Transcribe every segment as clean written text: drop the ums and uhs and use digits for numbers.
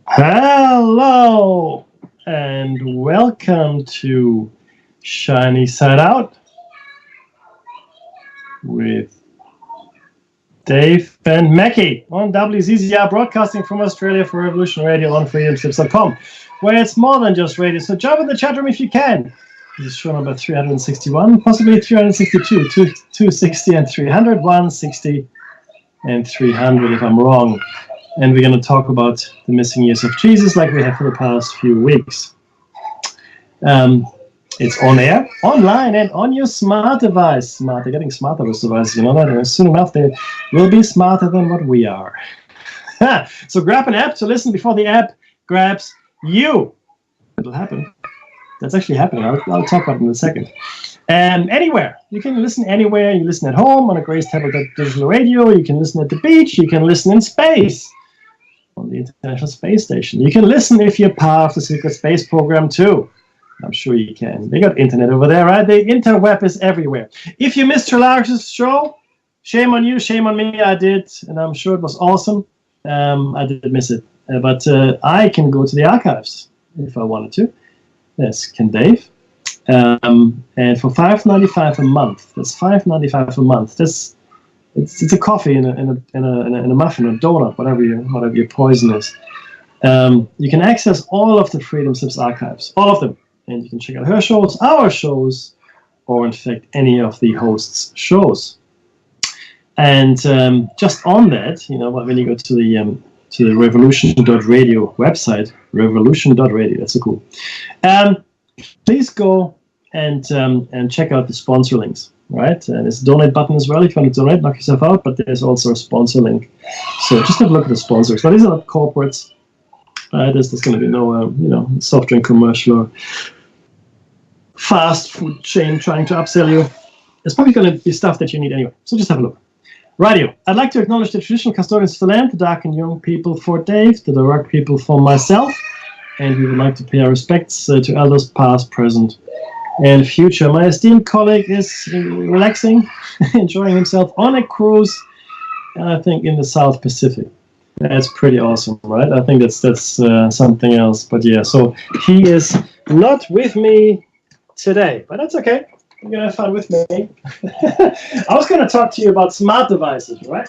Hello and welcome to Shiny Side Out with Dave and Mackie on WZZR, broadcasting from Australia for Revolution Radio on freedomslips.com, where it's more than just radio. So jump in the chat room if you can. This is show number 361, possibly 362, 260 and 300, 160 and 300 if I'm wrong. And we're going to talk about the missing years of Jesus like we have for the past few weeks. It's on air, online, and on your smart device. They're getting smarter with devices, you know that? And soon enough, they will be smarter than what we are. So grab an app to listen before the app grabs you. It'll happen. That's actually happening. I'll talk about it in a second. Anywhere. You can listen anywhere. You listen at home on a Grace Tablet digital radio. You can listen at the beach. You can listen in space on the International Space Station. You can listen if you're part of the secret space program too. I'm sure you can. They got internet over there, right? The interweb is everywhere. If you missed Trelaris' show, shame on you, shame on me. I did, and I'm sure it was awesome. I did miss it. But I can go to the archives if I wanted to. Yes, can Dave. And for $5.95 a month, that's $5.95 a month. It's a coffee in a muffin, a donut, whatever your poison is. You can access all of the Freedom Slips archives, all of them, and you can check out her shows, our shows, or in fact any of the hosts' shows. And just on that, you know, when you go to the revolution.radio website, revolution.radio, that's so cool. Please go and check out the sponsor links, right? And there's a donate button as well if you want to donate, knock yourself out, but there's also a sponsor link. So just have a look at the sponsors. But these are not corporates. There's going to be no, soft drink commercial or fast food chain trying to upsell you. It's probably going to be stuff that you need anyway. So just have a look. Radio. I'd like to acknowledge the traditional custodians of the land, the dark and young people for Dave, the dark people for myself, and we would like to pay our respects to elders past, present, and future. My esteemed colleague is relaxing, enjoying himself on a cruise, I think in the South Pacific. That's pretty awesome, right? I think that's something else. But yeah, so he is not with me today, but that's okay. You're going to have fun with me. I was going to talk to you about smart devices, right?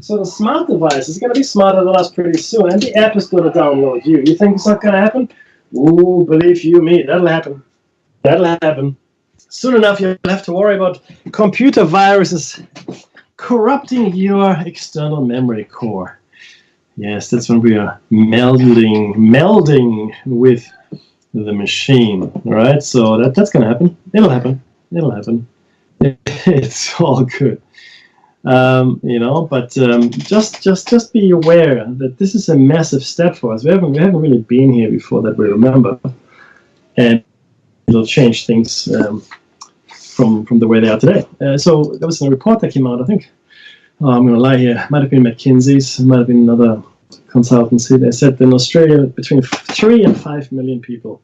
So the smart device is going to be smarter than us pretty soon, and the app is going to download you. You think it's not going to happen? Ooh, believe you me, that'll happen. That'll happen. Soon enough, you'll have to worry about computer viruses corrupting your external memory core. Yes, that's when we are melding with the machine, right? So that's going to happen. It'll happen. It's all good. But just be aware that this is a massive step for us. We haven't really been here before that we remember, and it'll change things from the way they are today. So there was a report that came out, I think, I'm going to lie here, might have been McKinsey's, might have been another consultancy. They said that in Australia between 3 and 5 million people,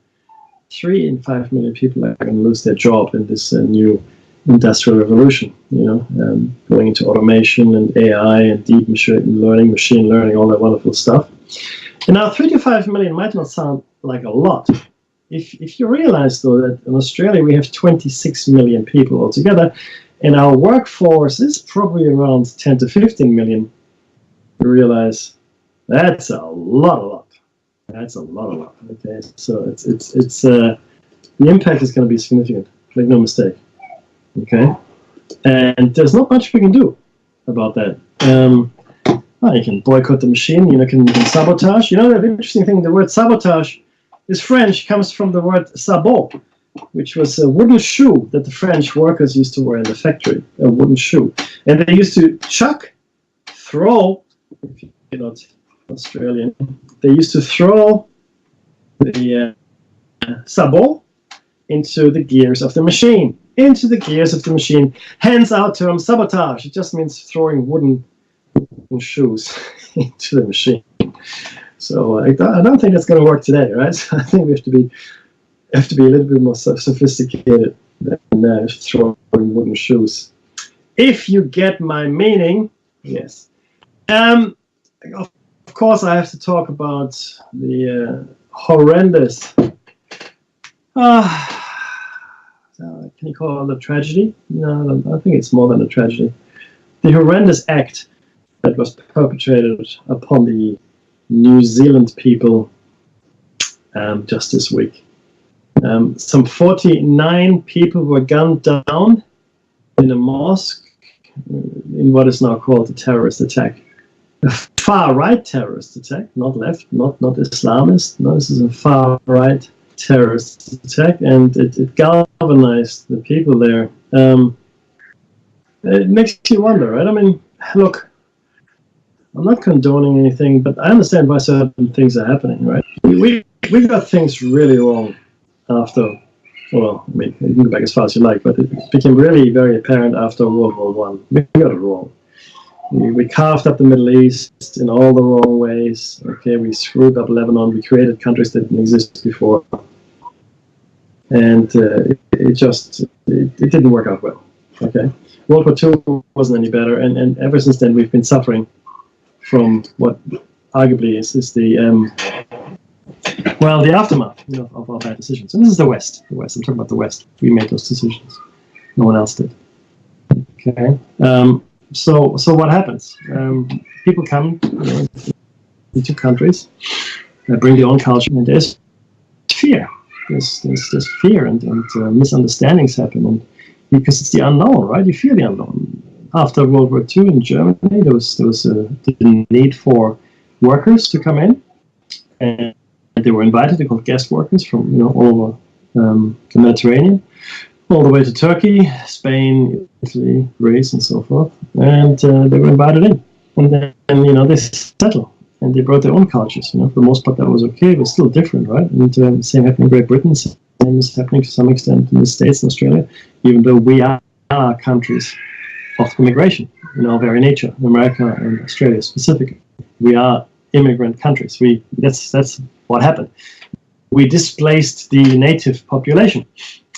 3 and 5 million people are going to lose their job in this new industrial revolution, going into automation and AI and deep machine learning, all that wonderful stuff. And now 3 to 5 million might not sound like a lot. If you realize, though, that in Australia we have 26 million people altogether, and our workforce is probably around 10 to 15 million, you realize that's a lot. That's a lot. Okay, so it's the impact is going to be significant. Make no mistake. Okay, and there's not much we can do about that. You can boycott the machine. You can sabotage. The interesting thing, the word sabotage is French, comes from the word sabot, which was a wooden shoe that the French workers used to wear in the factory, a wooden shoe. And they used to throw, if you're not Australian, they used to throw the sabot into the gears of the machine. Hence our term sabotage. It just means throwing wooden shoes into the machine. So I don't think that's going to work today, right? So I think we have to be a little bit more sophisticated than throwing wooden shoes. If you get my meaning, yes. Of course, I have to talk about the horrendous. Can you call it a tragedy? No, I think it's more than a tragedy. The horrendous act that was perpetrated upon the New Zealand people just this week. Some 49 people were gunned down in a mosque in what is now called a terrorist attack. A far-right terrorist attack, not left, not Islamist. No, this is a far-right terrorist attack, and it galvanized the people there. It makes you wonder, right? I mean, look, I'm not condoning anything, but I understand why certain things are happening, right? We got things really wrong after, well, I mean, you can go back as far as you like, but it became really very apparent after World War I. We got it wrong. We carved up the Middle East in all the wrong ways. Okay, we screwed up Lebanon. We created countries that didn't exist before, and it didn't work out well. Okay, World War II wasn't any better, and ever since then we've been suffering from what arguably is the the aftermath, of our bad decisions. And this is the West. The West. I'm talking about the West. We made those decisions. No one else did. Okay. So what happens? People come into countries, bring their own culture, and there's fear. There's fear and misunderstandings happen, and because it's the unknown, right? You fear the unknown. After World War II in Germany, there was the need for workers to come in, and they were invited. They're called guest workers from all over the Mediterranean, all the way to Turkey, Spain, Italy, Greece, and so forth. And they were invited in, and then they settled, and they brought their own cultures. For the most part, that was okay, but still different, right? And same happened in Great Britain. Same is happening to some extent in the States and Australia, even though we are countries of immigration in our very nature. In America and Australia specifically, we are immigrant countries. That's what happened. We displaced the native population.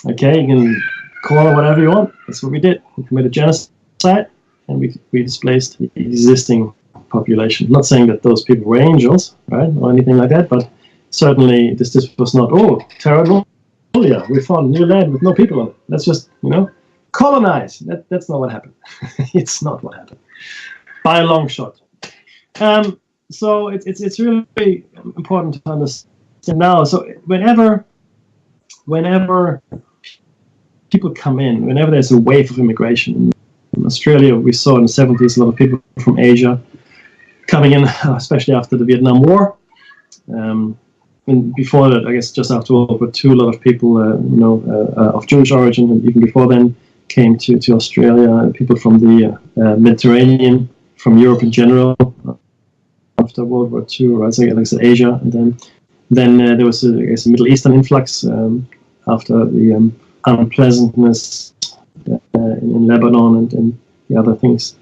Okay, you can call it whatever you want. That's what we did. We committed genocide, and we displaced the existing population. I'm not saying that those people were angels, right, or anything like that, but certainly this was not, terrible. Oh yeah, we found new land with no people on it. Let's just, colonize. That's not what happened. It's not what happened, by a long shot. So it's really important to understand now. So whenever people come in, whenever there's a wave of immigration in Australia, we saw in the 70s a lot of people from Asia coming in, especially after the Vietnam War. And before that, I guess just after World War II, a lot of people, of Jewish origin, and even before then, came to Australia. People from the Mediterranean, from Europe in general, after World War II, right? So, like I said, Asia, and then there was a Middle Eastern influx after the unpleasantness in Lebanon and the other things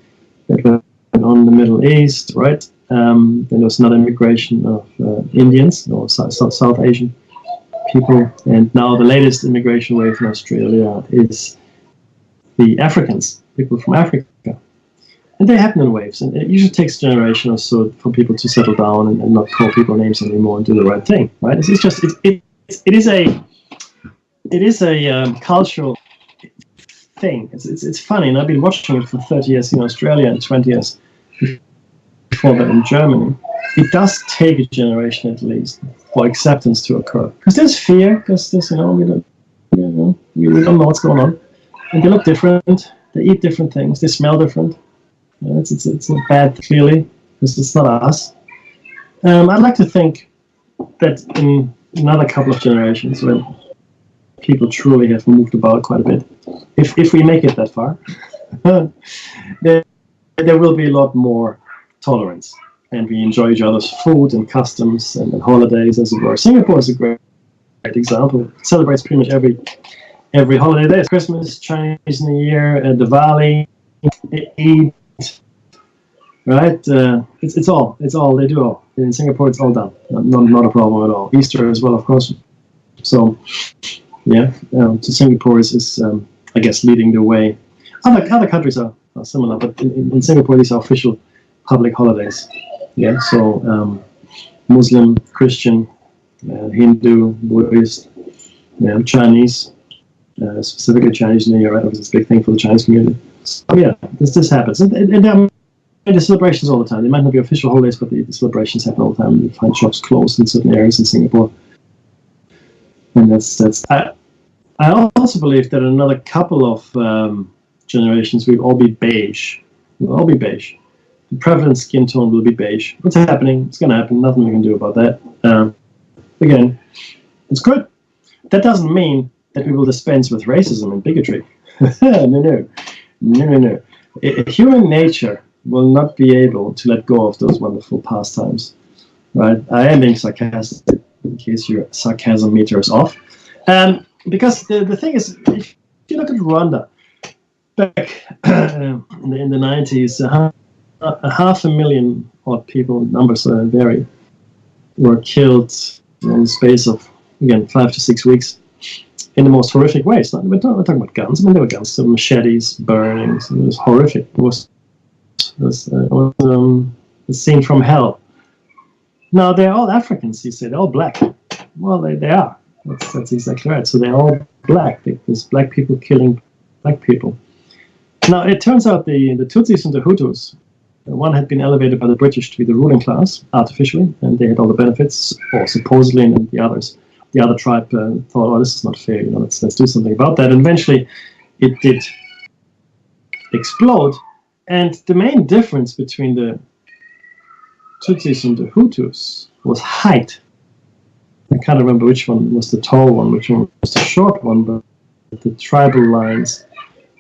that went on in the Middle East, right? Then there was another immigration of Indians or South Asian people, and now the latest immigration wave in Australia is the Africans, people from Africa. And they happen in waves, and it usually takes a generation or so for people to settle down and not call people names anymore and do the right thing, right? It is a cultural thing. It's funny, and I've been watching it for 30 years in Australia and 20 years before that in Germany. It does take a generation at least for acceptance to occur, because there's fear, because we don't know what's going on, and they look different, they eat different things, they smell different. It's not bad, clearly, because it's not us. I'd like to think that in another couple of generations, when people truly have moved about quite a bit, if we make it that far, there will be a lot more tolerance, and we enjoy each other's food and customs and holidays, as it were. Singapore is a great example. It celebrates pretty much every holiday there. It's Christmas, Chinese New Year, Diwali, Eid. Right, it's all they do all in Singapore. It's all done, not a problem at all. Easter as well, of course. So, yeah, so Singapore is I guess leading the way. Other countries are similar, but in Singapore these are official public holidays. Yeah, so Muslim, Christian, Hindu, Buddhist, Chinese, specifically Chinese New Year, right? It's a big thing for the Chinese community. So yeah, this happens, and there are the celebrations all the time. They might not be official holidays, but the celebrations happen all the time. You find shops closed in certain areas in Singapore, and that's. I also believe that in another couple of generations we'll all be beige. We'll all be beige. The prevalent skin tone will be beige. It's happening. It's going to happen. Nothing we can do about that. Again, it's good. That doesn't mean that we will dispense with racism and bigotry. No. Human nature will not be able to let go of those wonderful pastimes. Right? I am being sarcastic in case your sarcasm meter is off. Because the thing is, if you look at Rwanda, back in the 90s, 500,000 odd people, numbers vary, were killed in the space of, again, 5 to 6 weeks in the most horrific ways. We're talking about guns. I mean, there were guns, some machetes, burnings. It was horrific. It was a scene from hell. Now, they're all Africans, you say. They're all black. Well, they are. That's exactly right. So they're all black. There's black people killing black people. Now, it turns out the Tutsis and the Hutus, one had been elevated by the British to be the ruling class, artificially, and they had all the benefits, or supposedly, and the other tribe thought, oh, this is not fair, let's do something about that. And eventually, it did explode. And the main difference between the Tutsis and the Hutus was height. I can't remember which one was the tall one, which one was the short one, but the tribal lines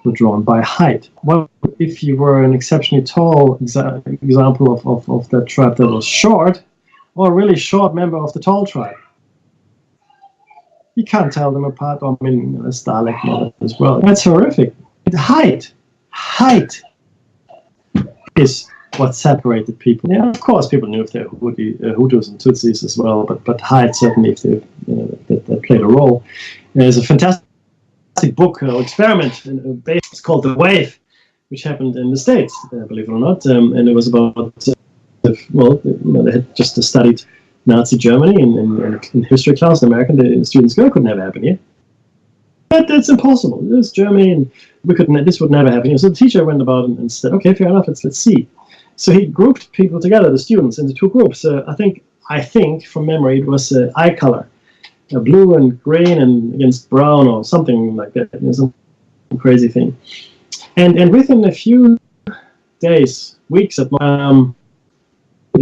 were drawn by height. Well, if you were an exceptionally tall example of that tribe that was short, or a really short member of the tall tribe, you can't tell them apart. I mean, it's Dalek model as well. That's horrific. Height is what separated people. Yeah, of course, people knew if they would be Hutus and Tutsis as well, but height certainly, if they that played a role. There's a fantastic book or experiment. It's called The Wave, which happened in the States, believe it or not, and it was about they had just studied Nazi Germany in history class in American. The students go, it could never happen here. But that's impossible. It's Germany, and this would never happen here. So the teacher went about and said, okay, fair enough, let's see. So he grouped people together, the students, into two groups. I think from memory it was eye color, blue and green and against brown or something like that. Some crazy thing. And within a few days, weeks, it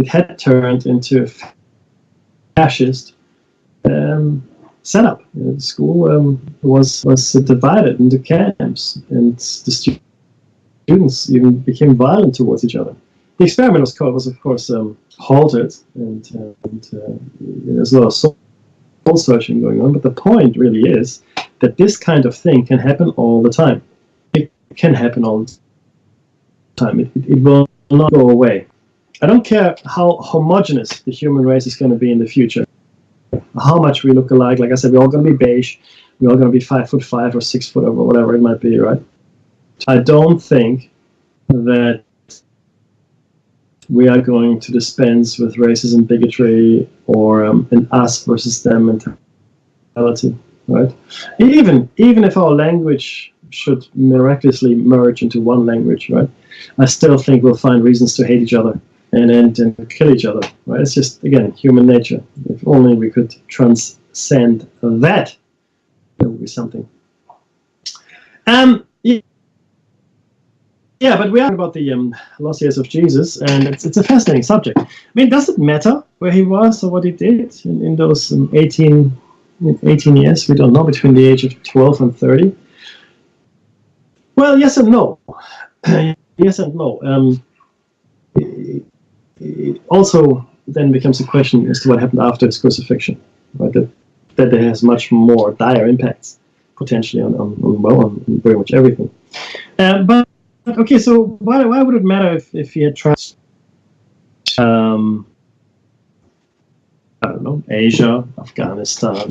had turned into a fascist setup. The school was divided into camps, and the students even became violent towards each other. The experiment was of course halted, and there's a lot of soul searching going on. But the point really is that this kind of thing can happen all the time. It can happen all the time. It will not go away. I don't care how homogenous the human race is going to be in the future, how much we look alike. Like I said, we're all going to be beige. We're all going to be 5'5" or 6 foot or whatever it might be, right? I don't think that we are going to dispense with racism, bigotry, or an us versus them mentality, right? Even if our language should miraculously merge into one language, right? I still think we'll find reasons to hate each other and kill each other, right? It's just, again, human nature. If only we could transcend that, there would be something. Yeah, but we are about the lost years of Jesus, and it's a fascinating subject. I mean, does it matter where he was or what he did in those 18 years? We don't know, between the age of 12 and 30. Well, yes and no. Yes and no. It also then becomes a question as to what happened after his crucifixion, right? That there has much more dire impacts potentially on very much everything. But okay, so why would it matter if he had tried, I don't know, Asia, Afghanistan,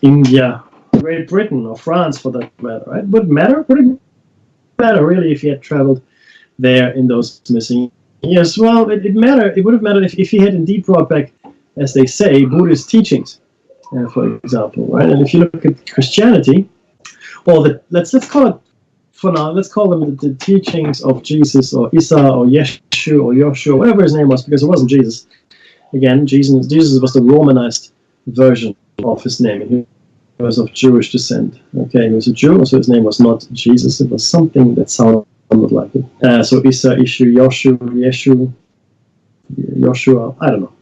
India, Great Britain, or France for that matter, right? Would it matter? Would it matter really if he had traveled there in those missing Yes, well, it mattered. It would have mattered if he had indeed brought back, as they say, Buddhist teachings, for example, right? And if you look at Christianity, or let's call it for now. Let's call them the teachings of Jesus or Isa or Yeshu or Yoshua, whatever his name was, because it wasn't Jesus. Again, Jesus was the Romanized version of his name. And he was of Jewish descent. Okay, he was a Jew, so his name was not Jesus. It was something that sounded like it. So Isa, Ishu, Yoshu, Yeshu, Yoshua, I don't know.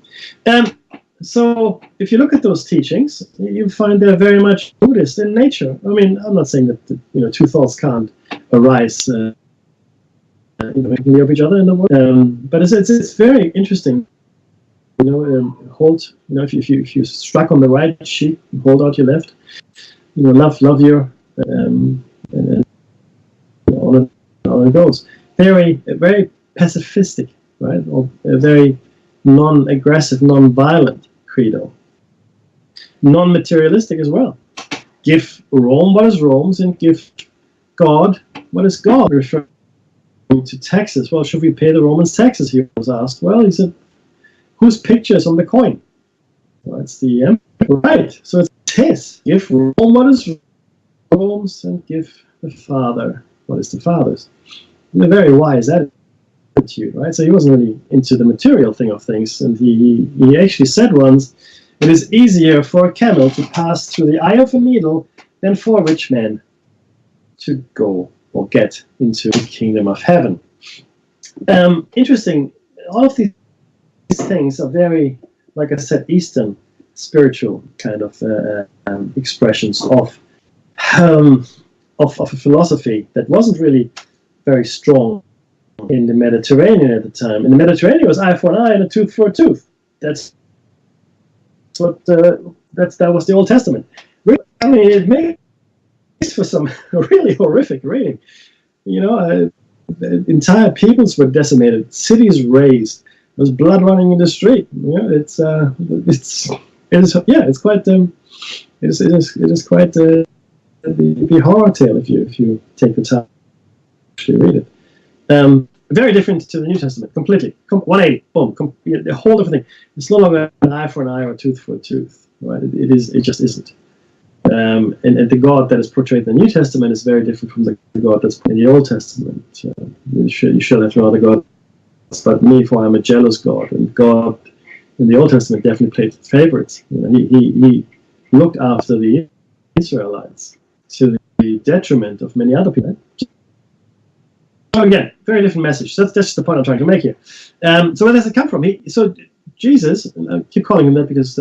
So if you look at those teachings, you find they're very much Buddhist in nature. I mean, I'm not saying that two thoughts can't arise of each other in the world, but it's very interesting. If you struck on the right cheek, hold out your left. Love your and on it goes. Very pacifistic, right? Or a very non-aggressive, non-violent credo. Non-materialistic as well. Give Rome what is Rome's, and give God what is God. Referring to taxes. Well, should we pay the Romans taxes? He was asked. Well, he said, whose picture is on the coin? Well, it's the emperor. Right. So it's his. Give Rome what is Rome's, and give the Father what is the Father's. A very wise attitude, right? So he wasn't really into the material thing of things, and he actually said once, it is easier for a camel to pass through the eye of a needle than for a rich man to go or get into the kingdom of heaven. Interesting. All of these things are very, like I said, Eastern spiritual kind of expressions of a philosophy that wasn't really very strong in the Mediterranean at the time. In the Mediterranean, it was eye for an eye and a tooth for a tooth. That was the Old Testament. I mean, it makes for some really horrific reading. The entire peoples were decimated, cities razed. There was blood running in the street. It's quite the horror tale if you take the time to actually read it. Very different to the New Testament, completely. 180, boom, the whole different thing. It's no longer an eye for an eye or a tooth for a tooth, right? It just isn't. And the God that is portrayed in the New Testament is very different from the God that's in the Old Testament. You shall have no other gods but me, for I am a jealous God. And God in the Old Testament definitely played favorites. He looked after the Israelites to the detriment of many other people. So again, very different message. That's just the point I'm trying to make here. So where does it come from? So Jesus, and I keep calling him that because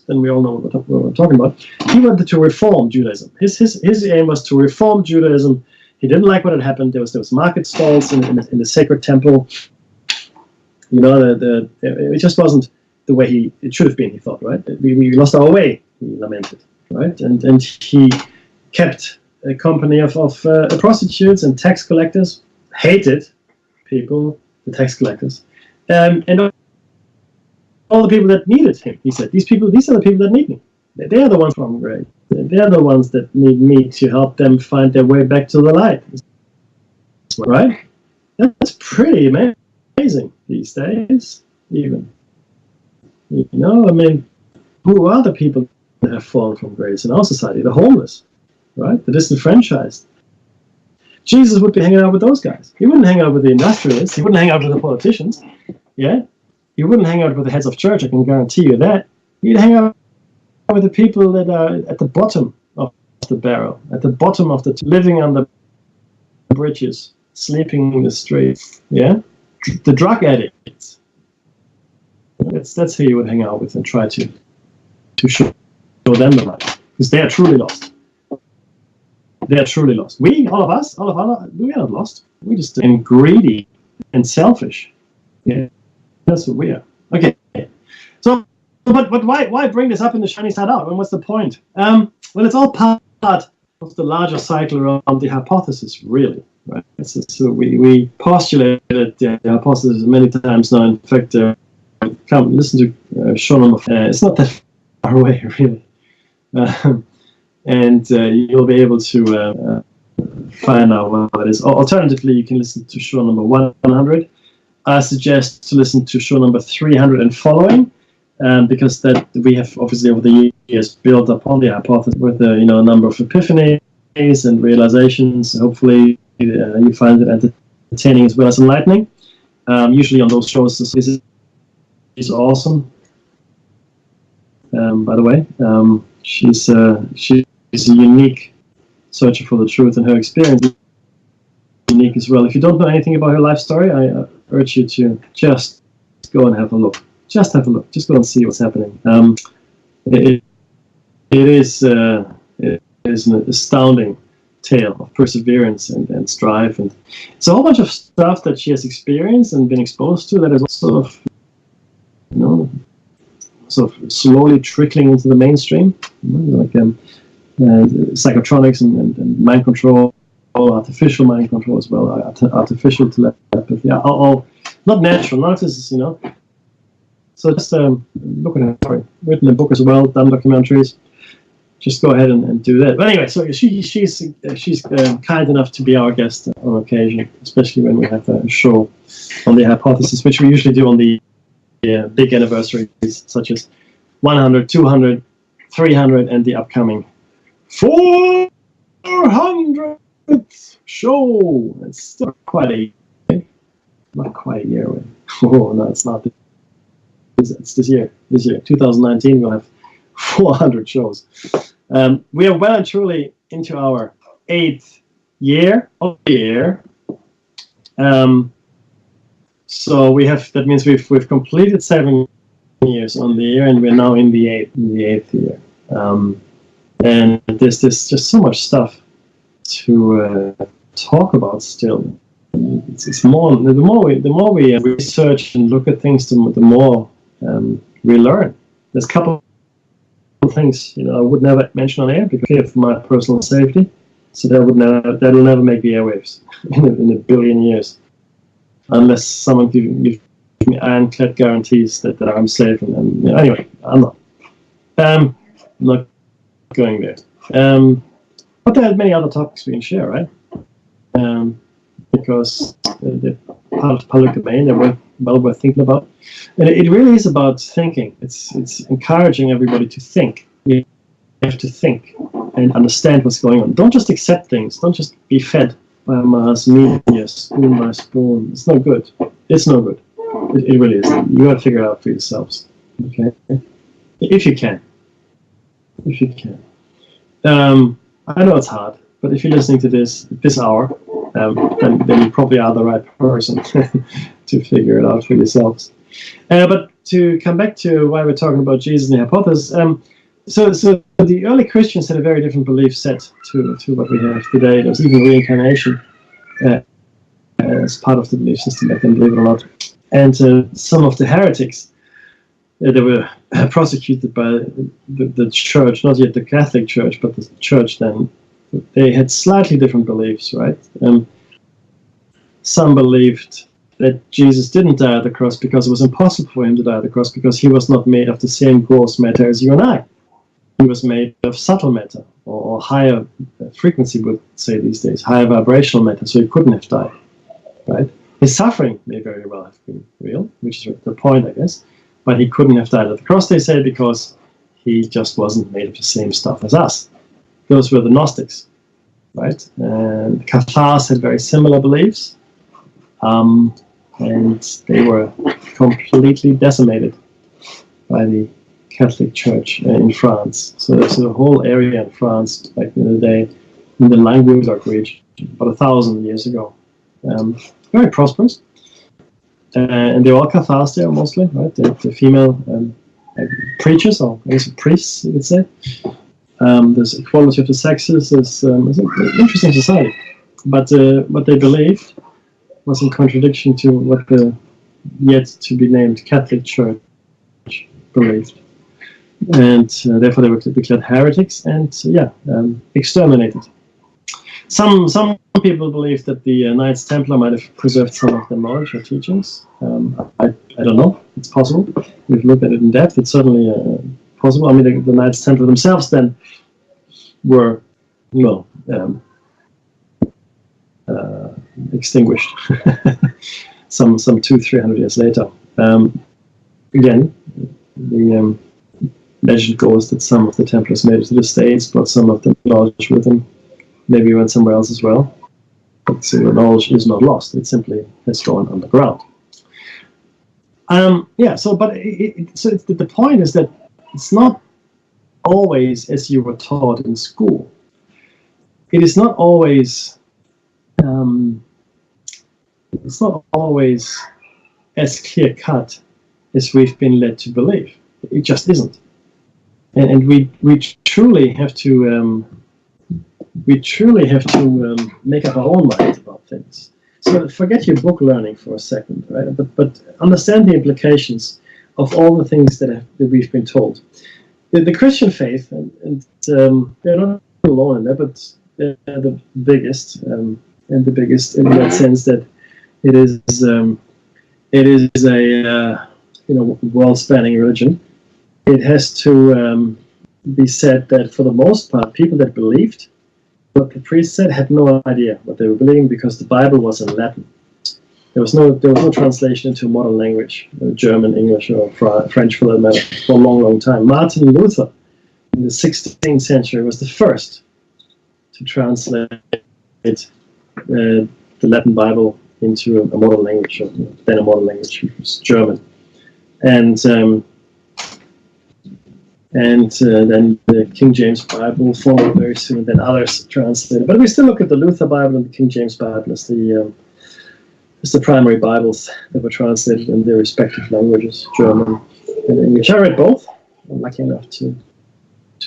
then we all know what I'm talking about. He wanted to reform Judaism. His aim was to reform Judaism. He didn't like what had happened. There was market stalls in the sacred temple. It just wasn't the way it should have been. He thought, right? We lost our way. He lamented, right? And he kept a company of prostitutes and tax collectors. Hated people, the tax collectors, and all the people that needed him. He said, these are the people that need me. They are the ones from grace. They are the ones that need me to help them find their way back to the light. Right? That's pretty amazing these days, even. I mean, who are the people that have fallen from grace in our society? The homeless, right? The disenfranchised. Jesus would be hanging out with those guys. He wouldn't hang out with the industrialists. He wouldn't hang out with the politicians. Yeah? He wouldn't hang out with the heads of church, I can guarantee you that. He'd hang out with the people that are at the bottom of the barrel, at the bottom of living on the bridges, sleeping in the streets. Yeah? The drug addicts. That's who you would hang out with and try to show them the light. Because they are truly lost. They are truly lost. All of us, we are not lost. We're just greedy and selfish. Yeah, that's what we are. Okay. So, but why bring this up in the shiny side out? And what's the point? Well, it's all part of the larger cycle around the hypothesis, really. Right. So we postulated the hypothesis many times now. In fact, come listen to show number 4. It's not that far away, really. And you'll be able to find out what it is. Alternatively, you can listen to show number 100. I suggest to listen to show number 300 and following, because that we have obviously over the years built upon the hypothesis with a number of epiphanies and realizations. Hopefully, you find it entertaining as well as enlightening. Usually on those shows, this is awesome. By the way, she's a unique searcher for the truth, and her experience is unique as well. If you don't know anything about her life story, I urge you to just go and have a look. Just have a look. Just go and see what's happening. It is an astounding tale of perseverance and strive, and it's a whole bunch of stuff that she has experienced and been exposed to that is also sort of slowly trickling into the mainstream, like psychotronics and mind control, artificial mind control as well, artificial telepathy, all not natural, not as So just look at her story. Written a book as well, done documentaries. Just go ahead and do that. But anyway, so she's kind enough to be our guest on occasion, especially when we have a show on the hypothesis, which we usually do on the big anniversaries, such as 100, 200, 300, and the upcoming 400th show. It's still not quite a year away. Oh no, it's not. It's this year. 2019, we'll have 400 shows. We are well and truly into our 8th year of the year. So that means we've completed 7 years on the year, and we're now in the 8th year. And there's just so much stuff to talk about still. It's more the more we research and look at things, the more we learn. There's a couple of things I would never mention on air because of my personal safety. So that'll never make the airwaves in a billion years, unless someone gives me ironclad guarantees that I'm safe. And anyway, I'm not. Not going there. But there are many other topics we can share, right? Because they're part of the public domain, they're well worth thinking about. And it really is about thinking. It's encouraging everybody to think. You have to think and understand what's going on. Don't just accept things. Don't just be fed by mass media, spoon by spoon. It's no good. It's no good. It really is. You got to figure it out for yourselves. Okay? If you can. If you can. I know it's hard, but if you're listening to this hour, then you probably are the right person to figure it out for yourselves. But to come back to why we're talking about Jesus and the hypothesis, so the early Christians had a very different belief set to what we have today. There was even reincarnation as part of the belief system back then, believe it or not. And some of the heretics, they were prosecuted by the church, not yet the Catholic Church, but the church then. They had slightly different beliefs, right? Some believed that Jesus didn't die at the cross because it was impossible for him to die at the cross because he was not made of the same gross matter as you and I. He was made of subtle matter, or higher frequency, would say these days, higher vibrational matter, so he couldn't have died, right? His suffering may very well have been real, which is the point, I guess, but he couldn't have died at the cross, they say, because he just wasn't made of the same stuff as us. Those were the Gnostics, right? And Cathars had very similar beliefs, and they were completely decimated by the Catholic Church in France. So there's a whole area in France back in the day, in the Languedoc region, about 1,000 years ago. Very prosperous. And they're all Cathars there, mostly, right? They're female preachers, or I guess priests, you would say. There's equality of the sexes. It's an interesting society. But what they believed was in contradiction to what the yet-to-be-named Catholic Church believed. And therefore they were declared heretics and, exterminated. Some people believe that the Knights Templar might have preserved some of their knowledge or teachings. I don't know. It's possible. We've looked at it in depth. It's certainly possible. I mean, the Knights Templar themselves then were, extinguished. some 200-300 years later. Again, the legend goes that some of the Templars made it to the States, but some of them knowledge with them maybe went somewhere else as well. But so the knowledge is not lost; it simply has gone underground. So the point is that it's not always as you were taught in school. It is not always. It's not always as clear cut as we've been led to believe. It just isn't, and we truly have to make up our own minds about things. So forget your book learning for a second, right? But understand the implications of all the things that we've been told. The Christian faith, and they're not alone in that, but they're the biggest, and the biggest in that sense that it is a world-spanning religion. It has to be said that for the most part, people that believed what the priest said had no idea what they were believing, because the Bible was in Latin. There was no translation into modern language, German, English, or French for that matter, for a long, long time. Martin Luther in the 16th century was the first to translate the Latin Bible into a modern language, or then a modern language, which was German. And then the King James Bible followed very soon, then others translated. But we still look at the Luther Bible and the King James Bible as the primary Bibles that were translated in their respective languages, German and English. I read both. I'm lucky enough to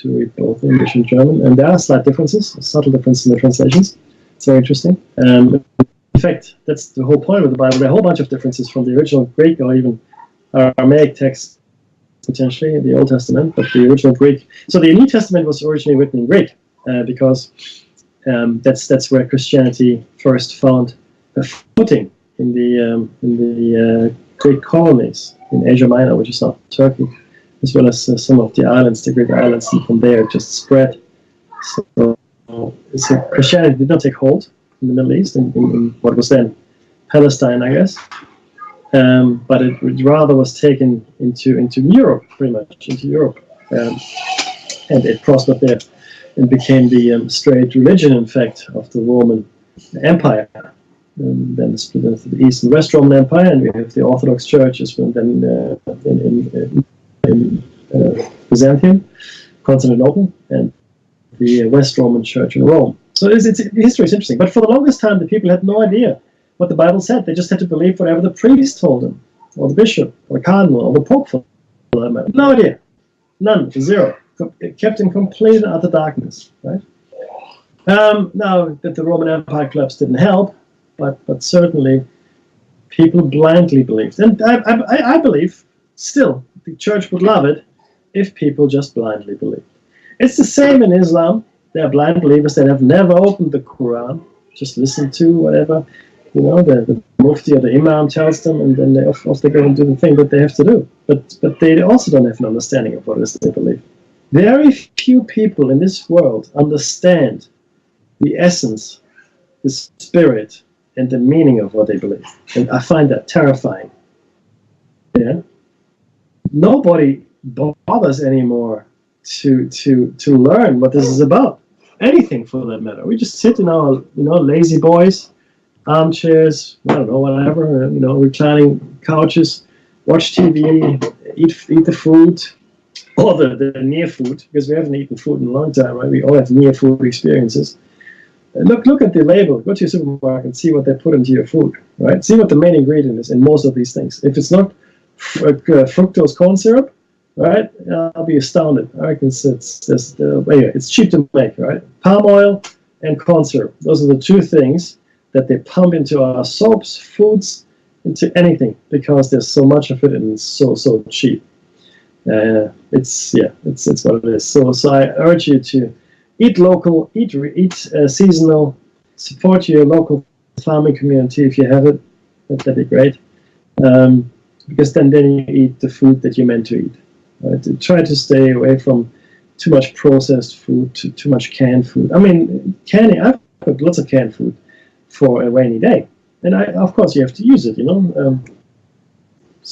read both English and German, and there are slight differences, subtle differences in the translations. It's very interesting. In fact, that's the whole point of the Bible. There are a whole bunch of differences from the original Greek or even Aramaic text, potentially in the Old Testament, but the original Greek. So the New Testament was originally written in Greek because that's where Christianity first found a footing in the Greek colonies in Asia Minor, which is now Turkey, as well as some of the islands, the Greek islands, and from there it just spread. So Christianity did not take hold in the Middle East, in what was then Palestine, I guess. But it rather was taken into Europe, pretty much, into Europe. And it prospered there and became the state religion, in fact, of the Roman Empire. And then split into the East and West Roman Empire, and we have the Orthodox Church as well, then in Byzantium, Constantinople, and the West Roman Church in Rome. So history is interesting. But for the longest time, the people had no idea what the Bible said. They just had to believe whatever the priest told them, or the bishop, or the cardinal, or the pope for that matter. No idea. None. Zero. Kept in complete and utter darkness. Right? Now, that the Roman Empire collapse didn't help, but certainly people blindly believed. And I believe, still, the church would love it if people just blindly believed. It's the same in Islam. There are blind believers that have never opened the Quran, just listened to whatever, the mufti or the imam tells them, and then they off they go and do the thing that they have to do. But they also don't have an understanding of what it is they believe. Very few people in this world understand the essence, the spirit, and the meaning of what they believe. And I find that terrifying. Yeah. Nobody bothers anymore to learn what this is about. Anything for that matter. We just sit in our lazy boys, armchairs, I don't know, whatever, reclining couches, watch TV, eat the food, or the near food, because we haven't eaten food in a long time, right? We all have near food experiences. Look at the label. Go to your supermarket and see what they put into your food, right? See what the main ingredient is in most of these things. If it's not fructose corn syrup, right, I'll be astounded. Right? It's cheap to make, right? Palm oil and corn syrup. Those are the two things that they pump into our soaps, foods, into anything, because there's so much of it and it's so cheap. It's what it is. So I urge you to eat local, eat seasonal, support your local farming community if you have it. That'd be great. Because then you eat the food that you're meant to eat. Right? Try to stay away from too much processed food, too much canned food. I mean, I've cooked lots of canned food for a rainy day. And of course, you have to use it, you know.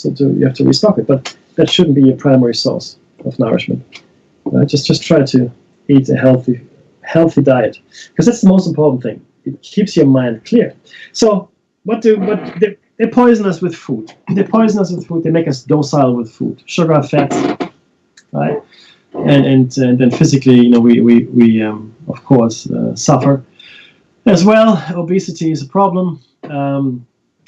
You have to restock it, but that shouldn't be your primary source of nourishment. Just try to eat a healthy diet, because that's the most important thing. It keeps your mind clear. So they poison us with food. They poison us with food. They make us docile with food, sugar, fats, right? And then physically, you know, we of course suffer as well. Obesity is a problem,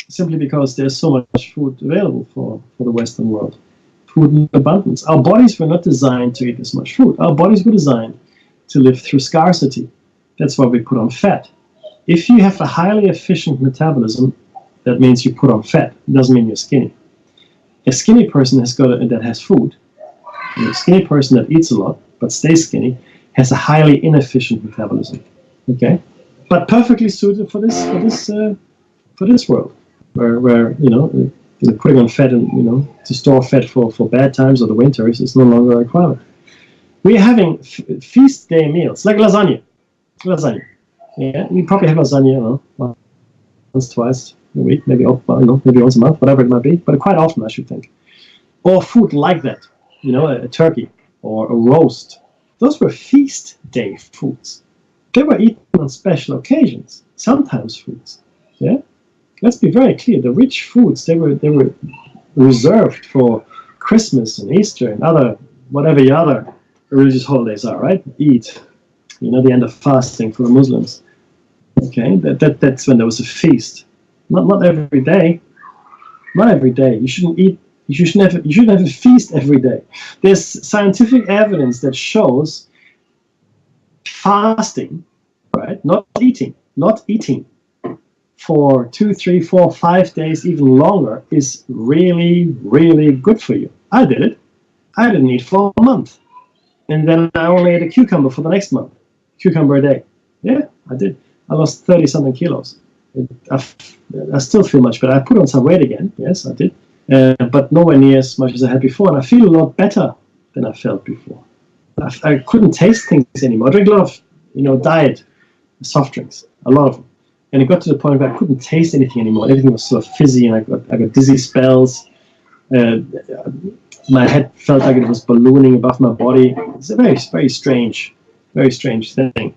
simply because there's so much food available for the Western world. Food in abundance. Our bodies were not designed to eat this much food. Our bodies were designed to live through scarcity. That's why we put on fat. If you have a highly efficient metabolism, that means you put on fat. It doesn't mean you're skinny. A skinny person that has food. A skinny person that eats a lot but stays skinny has a highly inefficient metabolism. Okay, but perfectly suited for this world, where you know, putting on fat and, you know, to store fat for bad times or the winters is no longer a requirement. We're having feast day meals like lasagna. Yeah, we probably have lasagna, you know, once, twice a week, maybe once a month, whatever it might be, but quite often, I should think. Or food like that, you know, a turkey or a roast. Those were feast day foods. They were eaten on special occasions, sometimes foods. Yeah, let's be very clear. The rich foods, they were reserved for Christmas and Easter and whatever the other religious holidays are, right? Eid, you know, the end of fasting for the Muslims. Okay, that's when there was a feast. Not every day. Not every day. You shouldn't eat. You shouldn't have a feast every day. There's scientific evidence that shows fasting, right? Not eating for 2, 3, 4, 5 days, even longer, is really, really good for you. I did it. I didn't eat for a month, and then I only ate a cucumber for the next month. Cucumber a day. Yeah, I did. I lost 30-something kilos. I still feel much better. I put on some weight again. Yes, I did. But nowhere near as much as I had before. And I feel a lot better than I felt before. I couldn't taste things anymore. I drank a lot of, you know, diet soft drinks, a lot of them. And it got to the point where I couldn't taste anything anymore. Everything was sort of fizzy, and I got dizzy spells. My head felt like it was ballooning above my body. It's a very, very strange thing.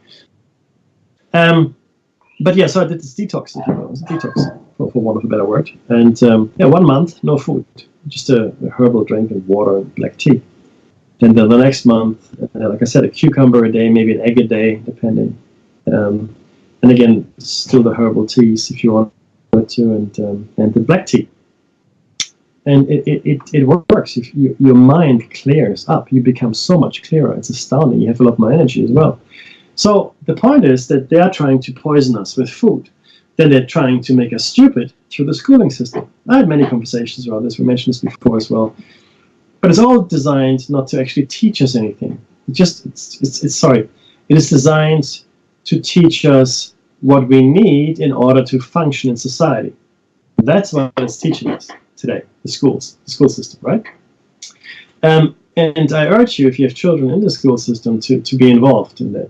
But yeah, so I did this detox. It was a detox, for want of a better word. And 1 month, no food, just a herbal drink and water and black tea. Then the next month, like I said, a cucumber a day, maybe an egg a day, depending. And again, still the herbal teas if you want to, and the black tea. And it works. If your mind clears up, you become so much clearer. It's astounding. You have a lot more energy as well. So the point is that they are trying to poison us with food. Then they're trying to make us stupid through the schooling system. I had many conversations around this. We mentioned this before as well. But it's all designed not to actually teach us anything. It is designed to teach us what we need in order to function in society. That's what it's teaching us today, the school system, right? And I urge you, if you have children in the school system, to be involved in that,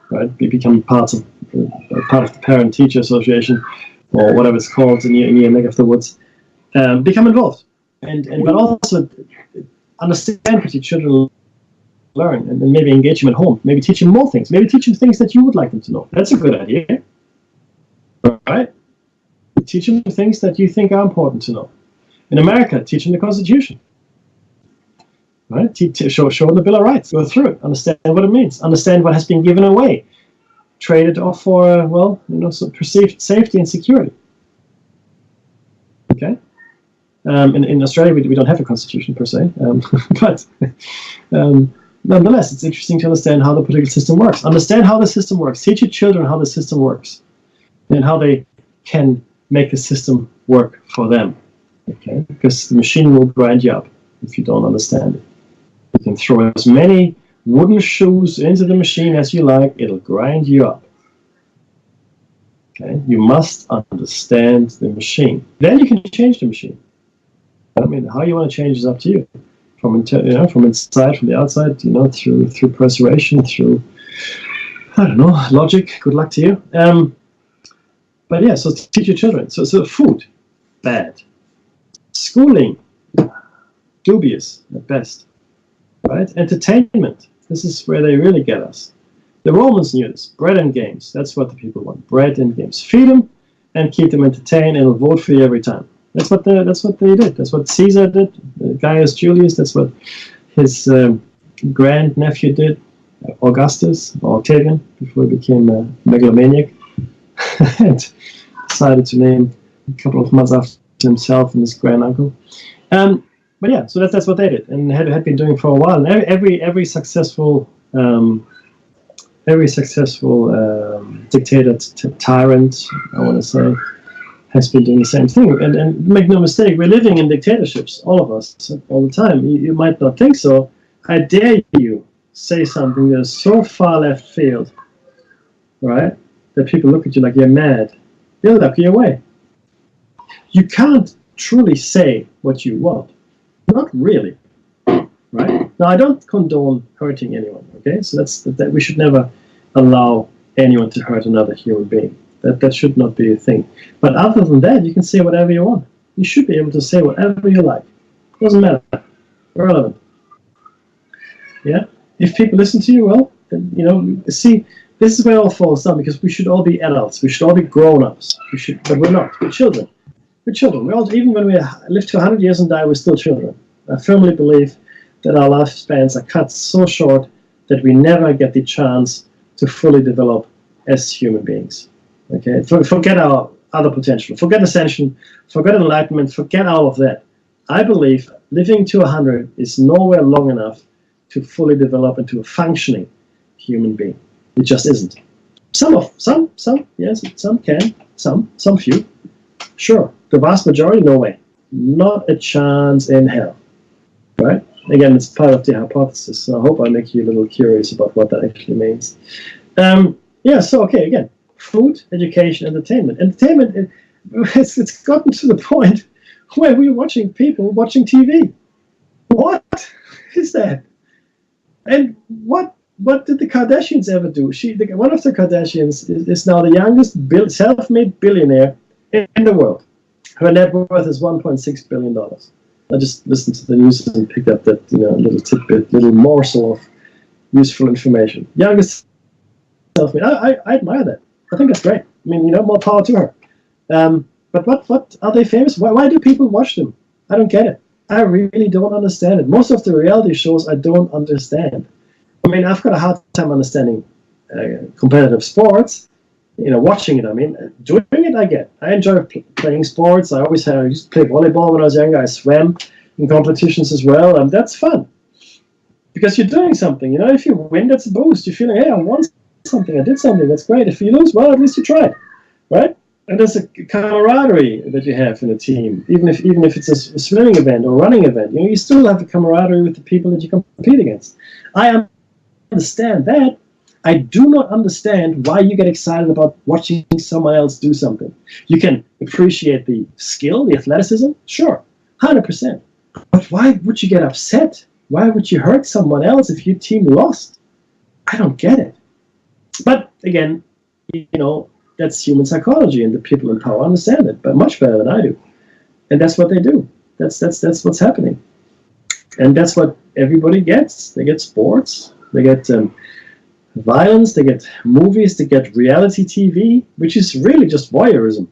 right? Become part of the parent-teacher association, or whatever it's called in your neck of the woods. Become involved, but also understand what your children learn, and maybe engage them at home. Maybe teach them more things. Maybe teach them things that you would like them to know. That's a good idea, right? Teach them things that you think are important to know. In America, teach them the Constitution. Right? Show them the Bill of Rights. Go through it. Understand what it means. Understand what has been given away. Trade it off for, some perceived safety and security. Okay? In Australia, we don't have a constitution per se, but nonetheless, it's interesting to understand how the political system works. Understand how the system works. Teach your children how the system works, and how they can make the system work for them. Okay? Because the machine will grind you up if you don't understand it. You can throw as many wooden shoes into the machine as you like, it'll grind you up. Okay? You must understand the machine. Then you can change the machine. I mean, how you want to change is up to you. From inside, from the outside, through persuasion, through, logic. Good luck to you. But yeah, so teach your children. So food, bad. Schooling, dubious at best. Right? Entertainment, this is where they really get us. The Romans knew this. Bread and games. That's what the people want. Bread and games. Feed them and keep them entertained, and they'll vote for you every time. That's what they did. That's what Caesar did. Gaius Julius. That's what his grand nephew did. Augustus, or Octavian, before he became a megalomaniac, and decided to name a couple of months after himself and his granduncle. But yeah, so that's what they did, and had been doing for a while. And every successful dictator, tyrant, I want to say, has been doing the same thing. And make no mistake, we're living in dictatorships, all of us, all the time. You might not think so. I dare you say something that is so far left field, right, that people look at you like you're mad. They'll look your way. You can't truly say what you want. Not really. Right? Now, I don't condone hurting anyone, okay? So that we should never allow anyone to hurt another human being. That should not be a thing. But other than that, you can say whatever you want. You should be able to say whatever you like. Doesn't matter. Irrelevant. Yeah? If people listen to you, well, then, see, this is where it all falls down, because we should all be adults. We should all be grown-ups. But we're not. We're children. We're children. Even when we live to 100 years and die, we're still children. I firmly believe that our lifespans are cut so short that we never get the chance to fully develop as human beings. Okay, forget our other potential, forget ascension, forget enlightenment, forget all of that. I believe living to 100 is nowhere long enough to fully develop into a functioning human being. It just isn't. Some yes, some can, some few. Sure, the vast majority, no way, not a chance in hell. Right? Again, it's part of the hypothesis, so I hope I make you a little curious about what that actually means. Yeah, so, okay, again, food, education, entertainment. Entertainment, it's gotten to the point where we're watching people watching TV. What is that? And what did the Kardashians ever do? One of the Kardashians is now the youngest self-made billionaire in the world. Her net worth is $1.6 billion. I just listened to the news and picked up that little tidbit, little morsel of useful information. Youngest self-made. I admire that. I think that's great. I mean, more power to her. But what are they famous? Why do people watch them? I don't get it. I really don't understand it. Most of the reality shows I don't understand. I mean, I've got a hard time understanding competitive sports. Watching it, I mean, doing it, I get. I enjoy playing sports. I used to play volleyball when I was younger. I swam in competitions as well, and that's fun. Because you're doing something, if you win, that's a boost. You're feeling, hey, I won something, I did something, that's great. If you lose, well, at least you tried, right? And there's a camaraderie that you have in a team, even if it's a swimming event or running event. You still have a camaraderie with the people that you compete against. I understand that. I do not understand why you get excited about watching someone else do something. You can appreciate the skill, the athleticism, sure, 100%. But why would you get upset? Why would you hurt someone else if your team lost? I don't get it. But again, that's human psychology, and the people in power understand it, but much better than I do. And that's what they do. That's what's happening. And that's what everybody gets. They get sports. They get violence. They get movies. They get reality TV, which is really just voyeurism.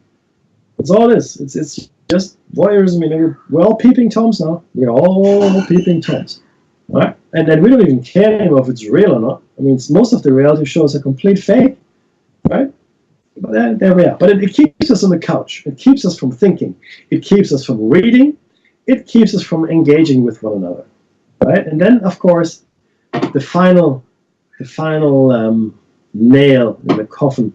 That's all it is. It's just voyeurism. We're all peeping Toms now. We're all peeping Toms. All right? And then we don't even care anymore if it's real or not. I mean, most of the reality shows are complete fake, right? But there we are. But it keeps us on the couch. It keeps us from thinking. It keeps us from reading. It keeps us from engaging with one another, right? And then, of course, the final nail in the coffin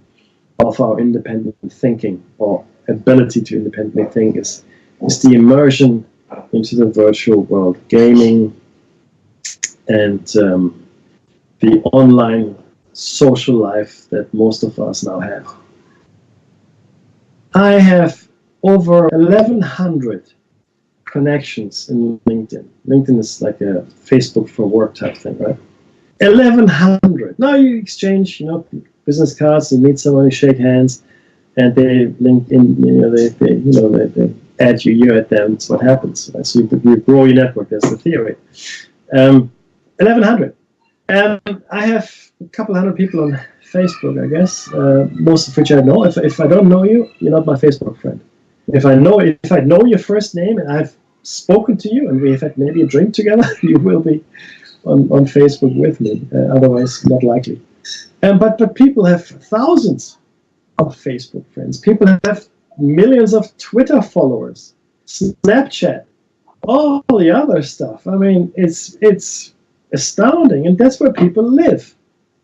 of our independent thinking, or ability to independently think, is the immersion into the virtual world, gaming, and the online social life that most of us now have. I have over 1,100 connections in LinkedIn. LinkedIn is like a Facebook for work type thing, right? 1,100. Now you exchange, business cards, you meet someone, you shake hands, and they link in, they add you, you add them. That's what happens. Right? So you grow your network. That's the theory. 1100. I have a couple hundred people on Facebook, I guess, most of which I know. If I don't know you, you're not my Facebook friend. If I know your first name and I've spoken to you and we've had maybe a drink together, you will be on Facebook with me. Otherwise, not likely. But people have thousands of Facebook friends. People have millions of Twitter followers, Snapchat, all the other stuff. I mean, it's astounding, and that's where people live.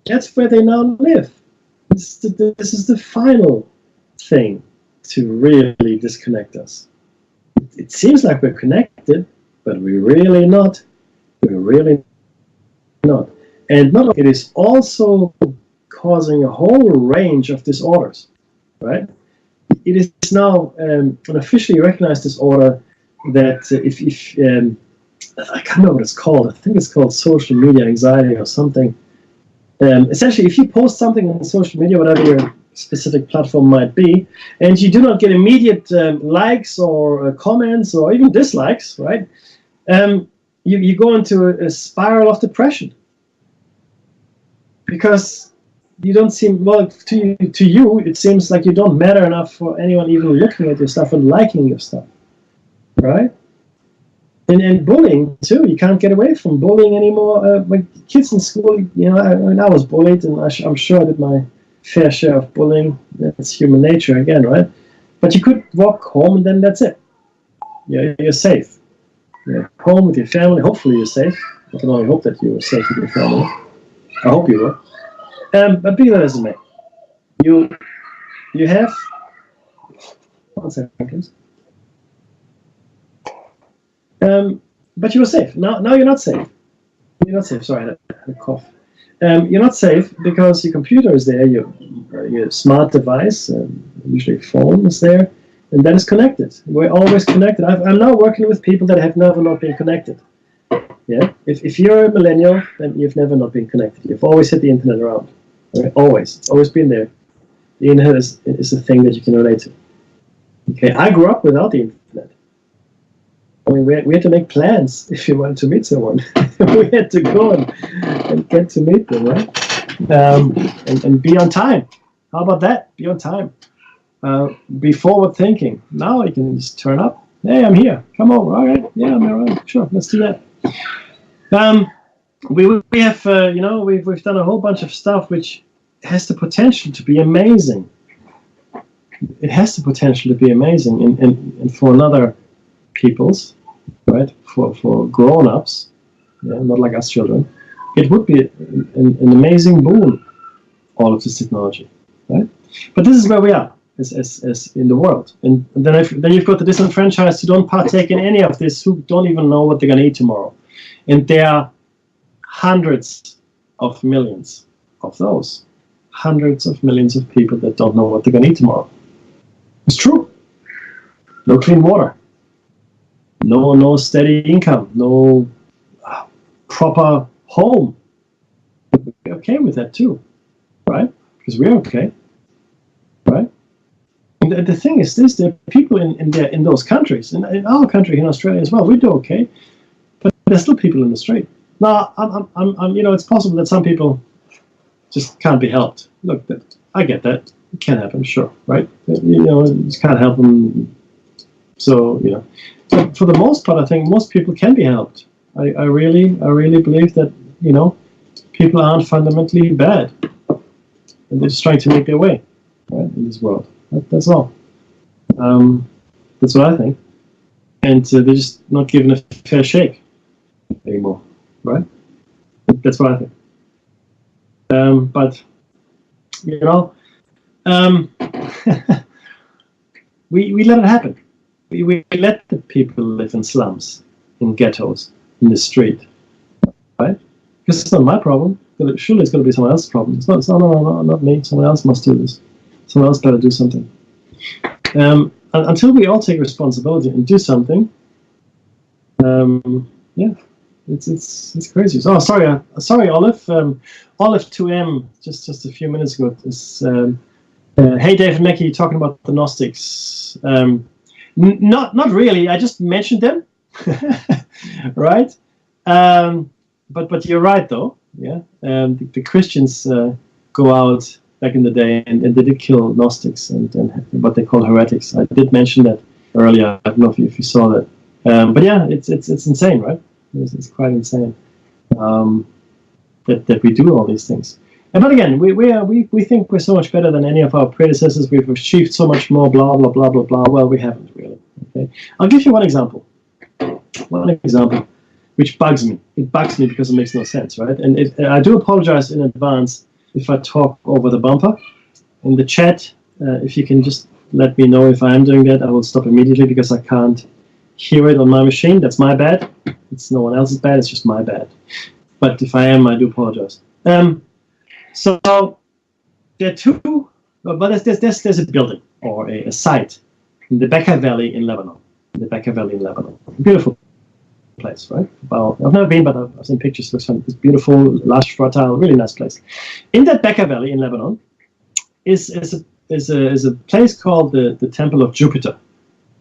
That's where they now live. This is the final thing to really disconnect us. It seems like we're connected, but we're really not. We're really not. And not only, it is also causing a whole range of disorders, right? It is now an officially recognized disorder that I can't remember what it's called. I think it's called social media anxiety or something. Essentially, if you post something on social media, whatever your specific platform might be, and you do not get immediate likes or comments or even dislikes, right? You go into a spiral of depression because you don't seem, well, to you, it seems like you don't matter enough for anyone even looking at your stuff and liking your stuff, right? And bullying too. You can't get away from bullying anymore. My kids in school, I was bullied, and I'm sure I did my fair share of bullying. That's human nature again, right? But you could walk home, and then that's it. You're safe. You're home with your family. Hopefully, you're safe. I can only hope that you were safe with your family. I hope you were. But be that as it may, you have. 1 second, please. But you were safe. Now you're not safe. You're not safe. Sorry, I had a cough. You're not safe because your computer is there, your smart device, usually phone is there, and that is connected. We're always connected. I'm now working with people that have never not been connected. Yeah. If you're a millennial, then you've never not been connected. You've always had the internet around. Right? Always. It's always been there. The internet is a thing that you can relate to. Okay. I grew up without the internet. I mean, we had to make plans if you wanted to meet someone. We had to go and get to meet them, right? And be on time. How about that? Be on time. Be forward thinking. Now you can just turn up. Hey, I'm here. Come over. All right. Yeah, I'm around. Sure, let's do that. We have, we've done a whole bunch of stuff which has the potential to be amazing. It has the potential to be amazing, and for another peoples, right? For grown-ups, not like us children, it would be an amazing boon. All of this technology, right? But this is where we are as in the world, and then you've got the disenfranchised who don't partake in any of this, who don't even know what they're going to eat tomorrow, and there are hundreds of millions of those, hundreds of millions of people that don't know what they're going to eat tomorrow. It's true. No clean water. No steady income, no proper home. We're okay with that too, right? Because we're okay, right? And the thing is this: there are people in those countries, in our country, in Australia as well. We do okay, but there's still people in the street. Now, it's possible that some people just can't be helped. Look, I get that. It can happen, sure, right? You just can't help them. So, but for the most part, I think most people can be helped. I really believe that, people aren't fundamentally bad. And they're just trying to make their way, right, in this world. That's all. That's what I think. And they're just not given a fair shake anymore, right? That's what I think. But, we let it happen. We let the people live in slums, in ghettos, in the street, right? Because it's not my problem. Surely it's going to be someone else's problem. It's not me. Someone else must do this. Someone else better do something. Until we all take responsibility and do something, it's crazy. Oh, sorry, Olive. Olive 2M just a few minutes ago is Hey, David Mackey, talking about the Gnostics. Not really. I just mentioned them, right? But you're right, though. Yeah, the Christians go out back in the day, and they did kill Gnostics and what they call heretics. I did mention that earlier. I don't know if you saw that. But yeah, it's insane, right? It's quite insane that we do all these things. But again, we think we're so much better than any of our predecessors. We've achieved so much more. Blah blah blah blah blah. Well, we haven't really. Okay, I'll give you one example. One example, which bugs me. It bugs me because it makes no sense, right? And I do apologize in advance if I talk over the bumper. In the chat, if you can just let me know if I am doing that, I will stop immediately because I can't hear it on my machine. That's my bad. It's no one else's bad. It's just my bad. But if I am, I do apologize. So there are two. But there's a building or a site in the Bekaa Valley in Lebanon. The Bekaa Valley in Lebanon. Beautiful place, right? Well, I've never been, but I've seen pictures. It looks fun. It's beautiful, lush, fertile, really nice place. In that Bekaa Valley in Lebanon is a place called the Temple of Jupiter.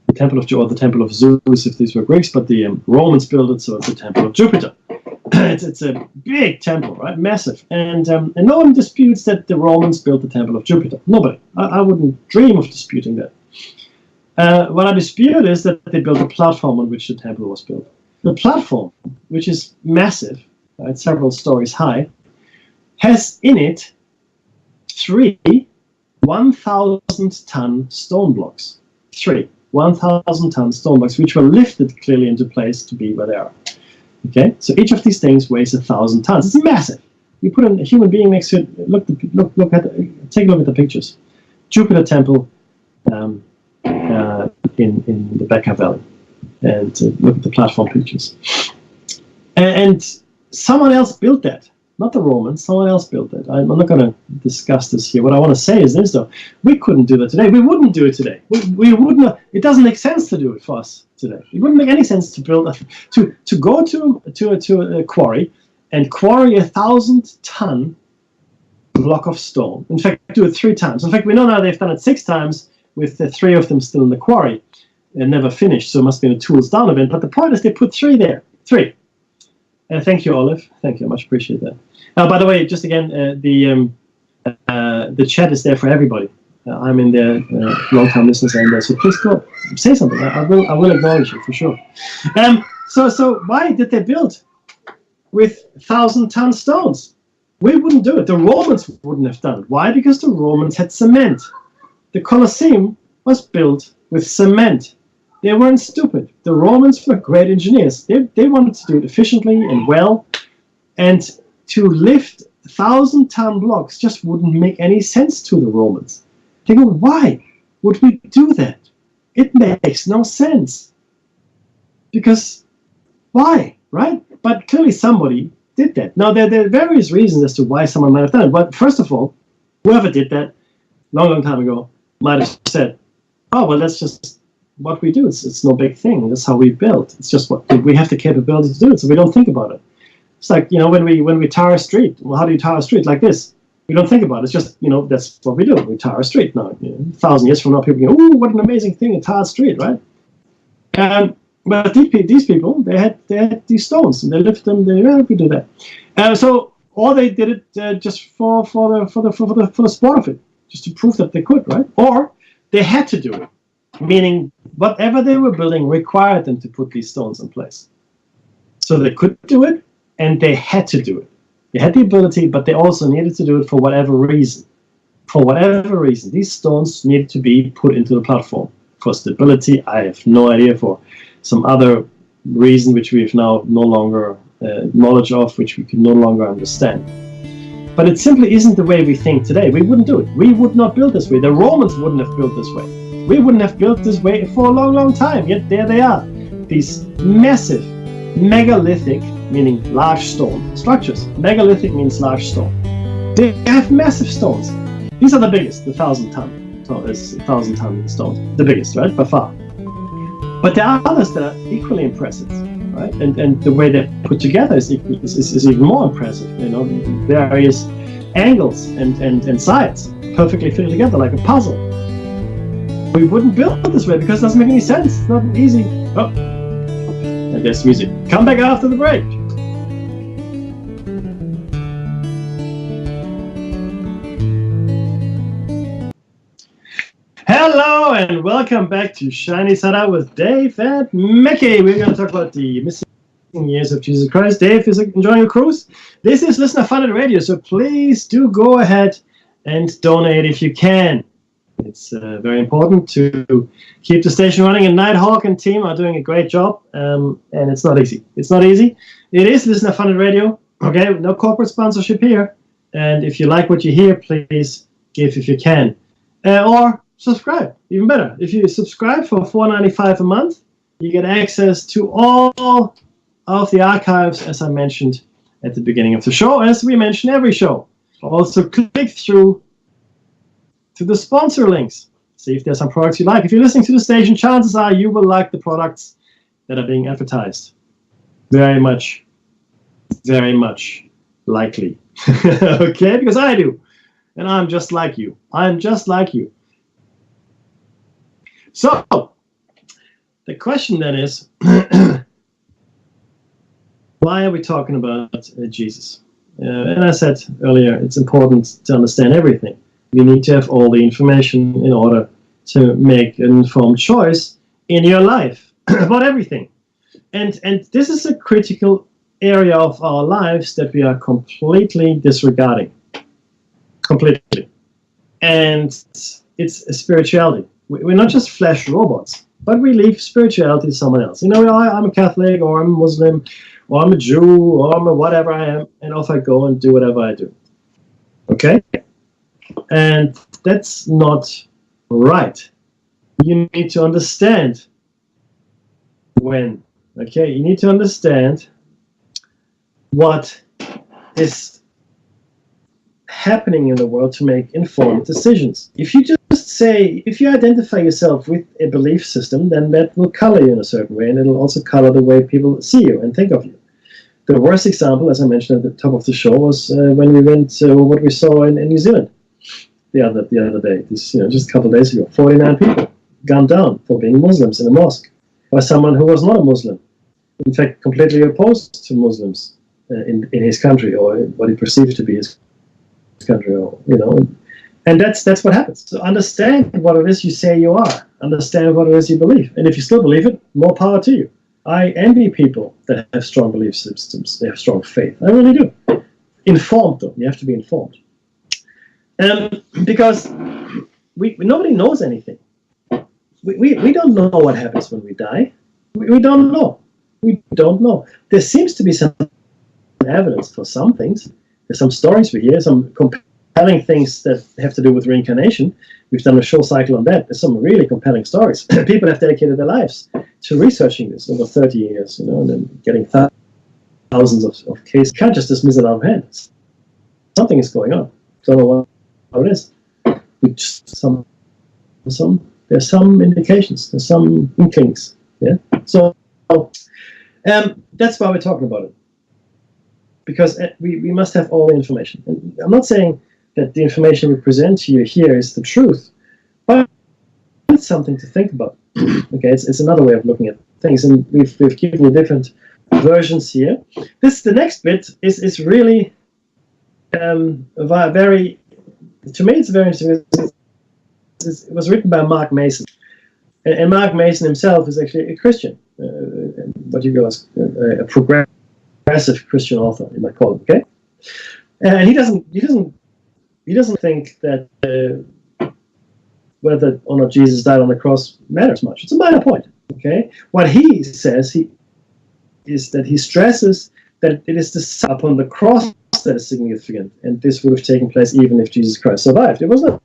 The Temple of or the Temple of Zeus, if these were Greeks, but the Romans built it, so it's the Temple of Jupiter. It's a big temple, right? Massive, and no one disputes that the Romans built the Temple of Jupiter. Nobody. I wouldn't dream of disputing that. What I dispute is that they built a platform on which the temple was built. The platform, which is massive, right, several stories high, has in it 3 1,000-ton stone blocks. 3 1,000-ton stone blocks, which were lifted clearly into place to be where they are. Okay, so each of these things weighs 1,000 tons. It's massive. You put a human being next to it. Take a look at the pictures. Jupiter Temple in the Bekaa Valley, and look at the platform pictures. And someone else built that. Not the Romans, someone else built that. I'm not going to discuss this here. What I want to say is this, though. We couldn't do that today. We wouldn't do it today. We wouldn't. It doesn't make sense to do it for us today. It wouldn't make any sense to build to go to a quarry and quarry 1,000-ton block of stone. In fact, do it 3 times. In fact, we know now they've done it 6 times with the 3 of them still in the quarry and never finished. So it must be the tools down a bit. But the point is, they put 3 there. 3. Thank you, Olive. Thank you. I much appreciate that. By the way, just again, the chat is there for everybody. I'm in there, long-time listeners are in there, so please go say something. I will acknowledge you for sure. So why did they build with 1,000-ton stones? We wouldn't do it. The Romans wouldn't have done it. Why? Because the Romans had cement. The Colosseum was built with cement. They weren't stupid. The Romans were great engineers. They wanted to do it efficiently and well, and to lift 1,000-ton blocks just wouldn't make any sense to the Romans. They go, why would we do that? It makes no sense. Because why, right? But clearly somebody did that. Now, there are various reasons as to why someone might have done it. But first of all, whoever did that, long time ago, might have said, oh, well, that's just what we do. It's no big thing. That's how we build. It's just what we have the capability to do it, so we don't think about it. It's like, when we tar a street. Well, how do you tar a street? Like this. We don't think about it. It's just, that's what we do. We tar a street. Now, 1,000 years from now, people go, "Ooh, what an amazing thing, a tarred street," right? But these people, they had these stones, and they lifted them. We do that. Or they did it just for the sport of it, just to prove that they could, right? Or they had to do it, meaning whatever they were building required them to put these stones in place. So they could do it, and they had to do it. They had the ability, but they also needed to do it for whatever reason. For whatever reason, these stones needed to be put into the platform. For stability, I have no idea. For some other reason which we have now no longer knowledge of, which we can no longer understand. But it simply isn't the way we think today. We wouldn't do it. We would not build this way. The Romans wouldn't have built this way. We wouldn't have built this way for a long, long time. Yet there they are. These massive, megalithic, meaning large stone structures. Megalithic means large stone. They have massive stones. These are the biggest, the 1,000-ton. So it's 1,000-ton stones. The biggest, right, by far. But there are others that are equally impressive, right? And the way they're put together is even more impressive. Various angles and sides perfectly fit together like a puzzle. We wouldn't build it this way because it doesn't make any sense. It's not easy. Oh, and there's music. Come back after the break. Hello and welcome back to Shiny Sada with Dave and Mickey. We're going to talk about the missing years of Jesus Christ. Dave is enjoying a cruise. This is Listener Funded Radio, so please do go ahead and donate if you can. It's very important to keep the station running, and Nighthawk and team are doing a great job, and it's not easy. It's not easy. It is Listener Funded Radio, okay? No corporate sponsorship here, and if you like what you hear, please give if you can. Or subscribe, even better. If you subscribe for $4.95 a month, you get access to all of the archives, as I mentioned at the beginning of the show, as we mention every show. Also, click through to the sponsor links. See if there's some products you like. If you're listening to the station, chances are you will like the products that are being advertised. Very much likely. Okay, because I do. And I'm just like you. I'm just like you. So, the question then is, why are we talking about Jesus? And I said earlier, it's important to understand everything. You need to have all the information in order to make an informed choice in your life about everything. And this is a critical area of our lives that we are completely disregarding. Completely. And it's spirituality. We're not just flesh robots, but we leave spirituality to someone else. You know, I'm a Catholic, or I'm a Muslim, or I'm a Jew, or I'm a whatever I am, and off I go and do whatever I do. Okay? And that's not right. You need to understand when. Okay? You need to understand what is happening in the world to make informed decisions. If you if you identify yourself with a belief system, then that will color you in a certain way, and it'll also color the way people see you and think of you. The worst example, as I mentioned at the top of the show, was when we went to what we saw in New Zealand the other day. This, just a couple of days ago, 49 people gunned down for being Muslims in a mosque by someone who was not a Muslim. In fact, completely opposed to Muslims in his country, or what he perceived to be his country, or and that's what happens. So understand what it is you say you are. Understand what it is you believe. And if you still believe it, more power to you. I envy people that have strong belief systems. They have strong faith. I really do. Informed, though. You have to be informed. Because nobody knows anything. We don't know what happens when we die. We don't know. We don't know. There seems to be some evidence for some things. There's some stories we hear, some compelling things that have to do with reincarnation. We've done a show cycle on that. There's some really compelling stories. People have dedicated their lives to researching this over 30 years, and then getting thousands of cases. You can't just dismiss it out of hand. Something is going on. Don't know what it is. There's some indications. There's some inklings. Yeah. So that's why we're talking about it. Because we must have all the information. And I'm not saying that the information we present to you here is the truth, but it's something to think about. Okay, it's another way of looking at things, and we've given you different versions here. The next bit is really very, to me, it's very interesting. It was written by Mark Mason, and Mark Mason himself is actually a Christian, what you call a progressive Christian author, you might call it. Okay, and he doesn't think that whether or not Jesus died on the cross matters much. It's a minor point. Okay, what he says is that he stresses that it is the suffering upon the cross that is significant, and this would have taken place even if Jesus Christ survived. It was not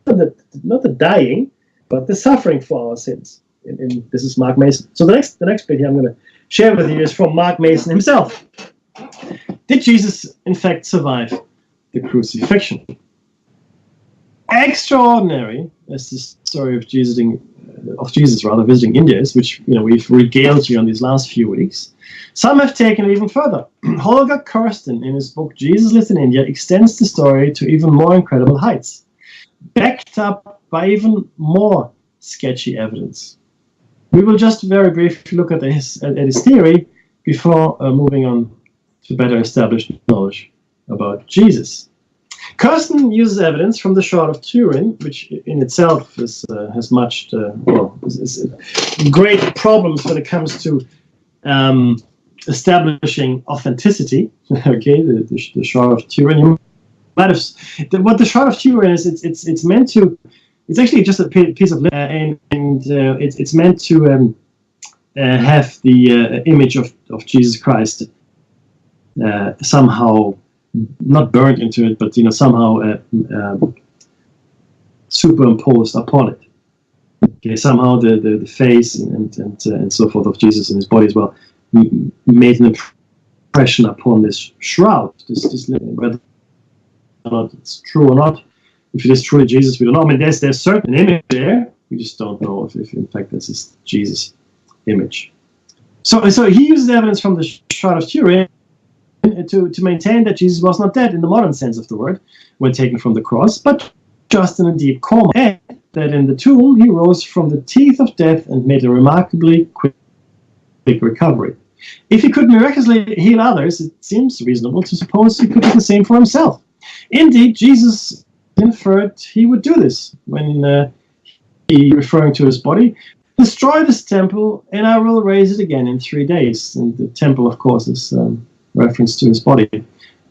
the dying, but the suffering for our sins. And this is Mark Mason. So the next bit here I'm going to share with you is from Mark Mason himself. Did Jesus in fact survive the crucifixion? extraordinary as the story of Jesus visiting India is, which we've regaled you on these last few weeks, some have taken it even further. Holger Kirsten, in his book Jesus Lived in India, extends the story to even more incredible heights, backed up by even more sketchy evidence. We will just very briefly look at his theory before moving on to better established knowledge about Jesus. Kirsten uses evidence from the Shroud of Turin, which in itself has much great problems when it comes to establishing authenticity. Okay, the Shroud of Turin. You might have what the Shroud of Turin is. It's meant to. It's actually just a piece of and it's meant to have the image of Jesus Christ somehow not burned into it, but somehow superimposed upon it. Okay, somehow the face and so forth of Jesus and his body as well made an impression upon this shroud. This whether or not it's true or not, if it is truly Jesus, we don't know. I mean, there's certain image there. We just don't know if in fact this is Jesus' image. So he uses evidence from the Shroud of Turin to maintain that Jesus was not dead in the modern sense of the word when taken from the cross, but just in a deep coma, and that in the tomb he rose from the teeth of death and made a remarkably quick recovery. If he could miraculously heal others, it seems reasonable to suppose he could do the same for himself. Indeed, Jesus inferred he would do this when he, referring to his body, destroy this temple and I will raise it again in 3 days. And the temple, of course, is reference to his body.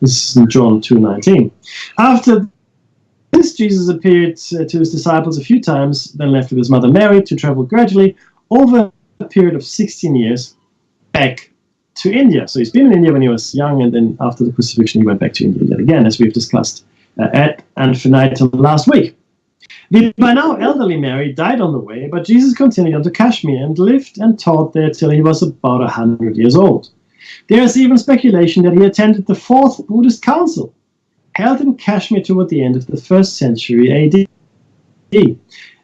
This is in John 2:19. After this, Jesus appeared to his disciples a few times, then left with his mother Mary to travel gradually over a period of 16 years back to India. So he's been in India when he was young, and then after the crucifixion he went back to India yet again, as we've discussed ad infinitum last week. The by now elderly Mary died on the way, but Jesus continued on to Kashmir and lived and taught there till he was about 100 years old. There is even speculation that he attended the Fourth Buddhist Council, held in Kashmir toward the end of the 1st century AD,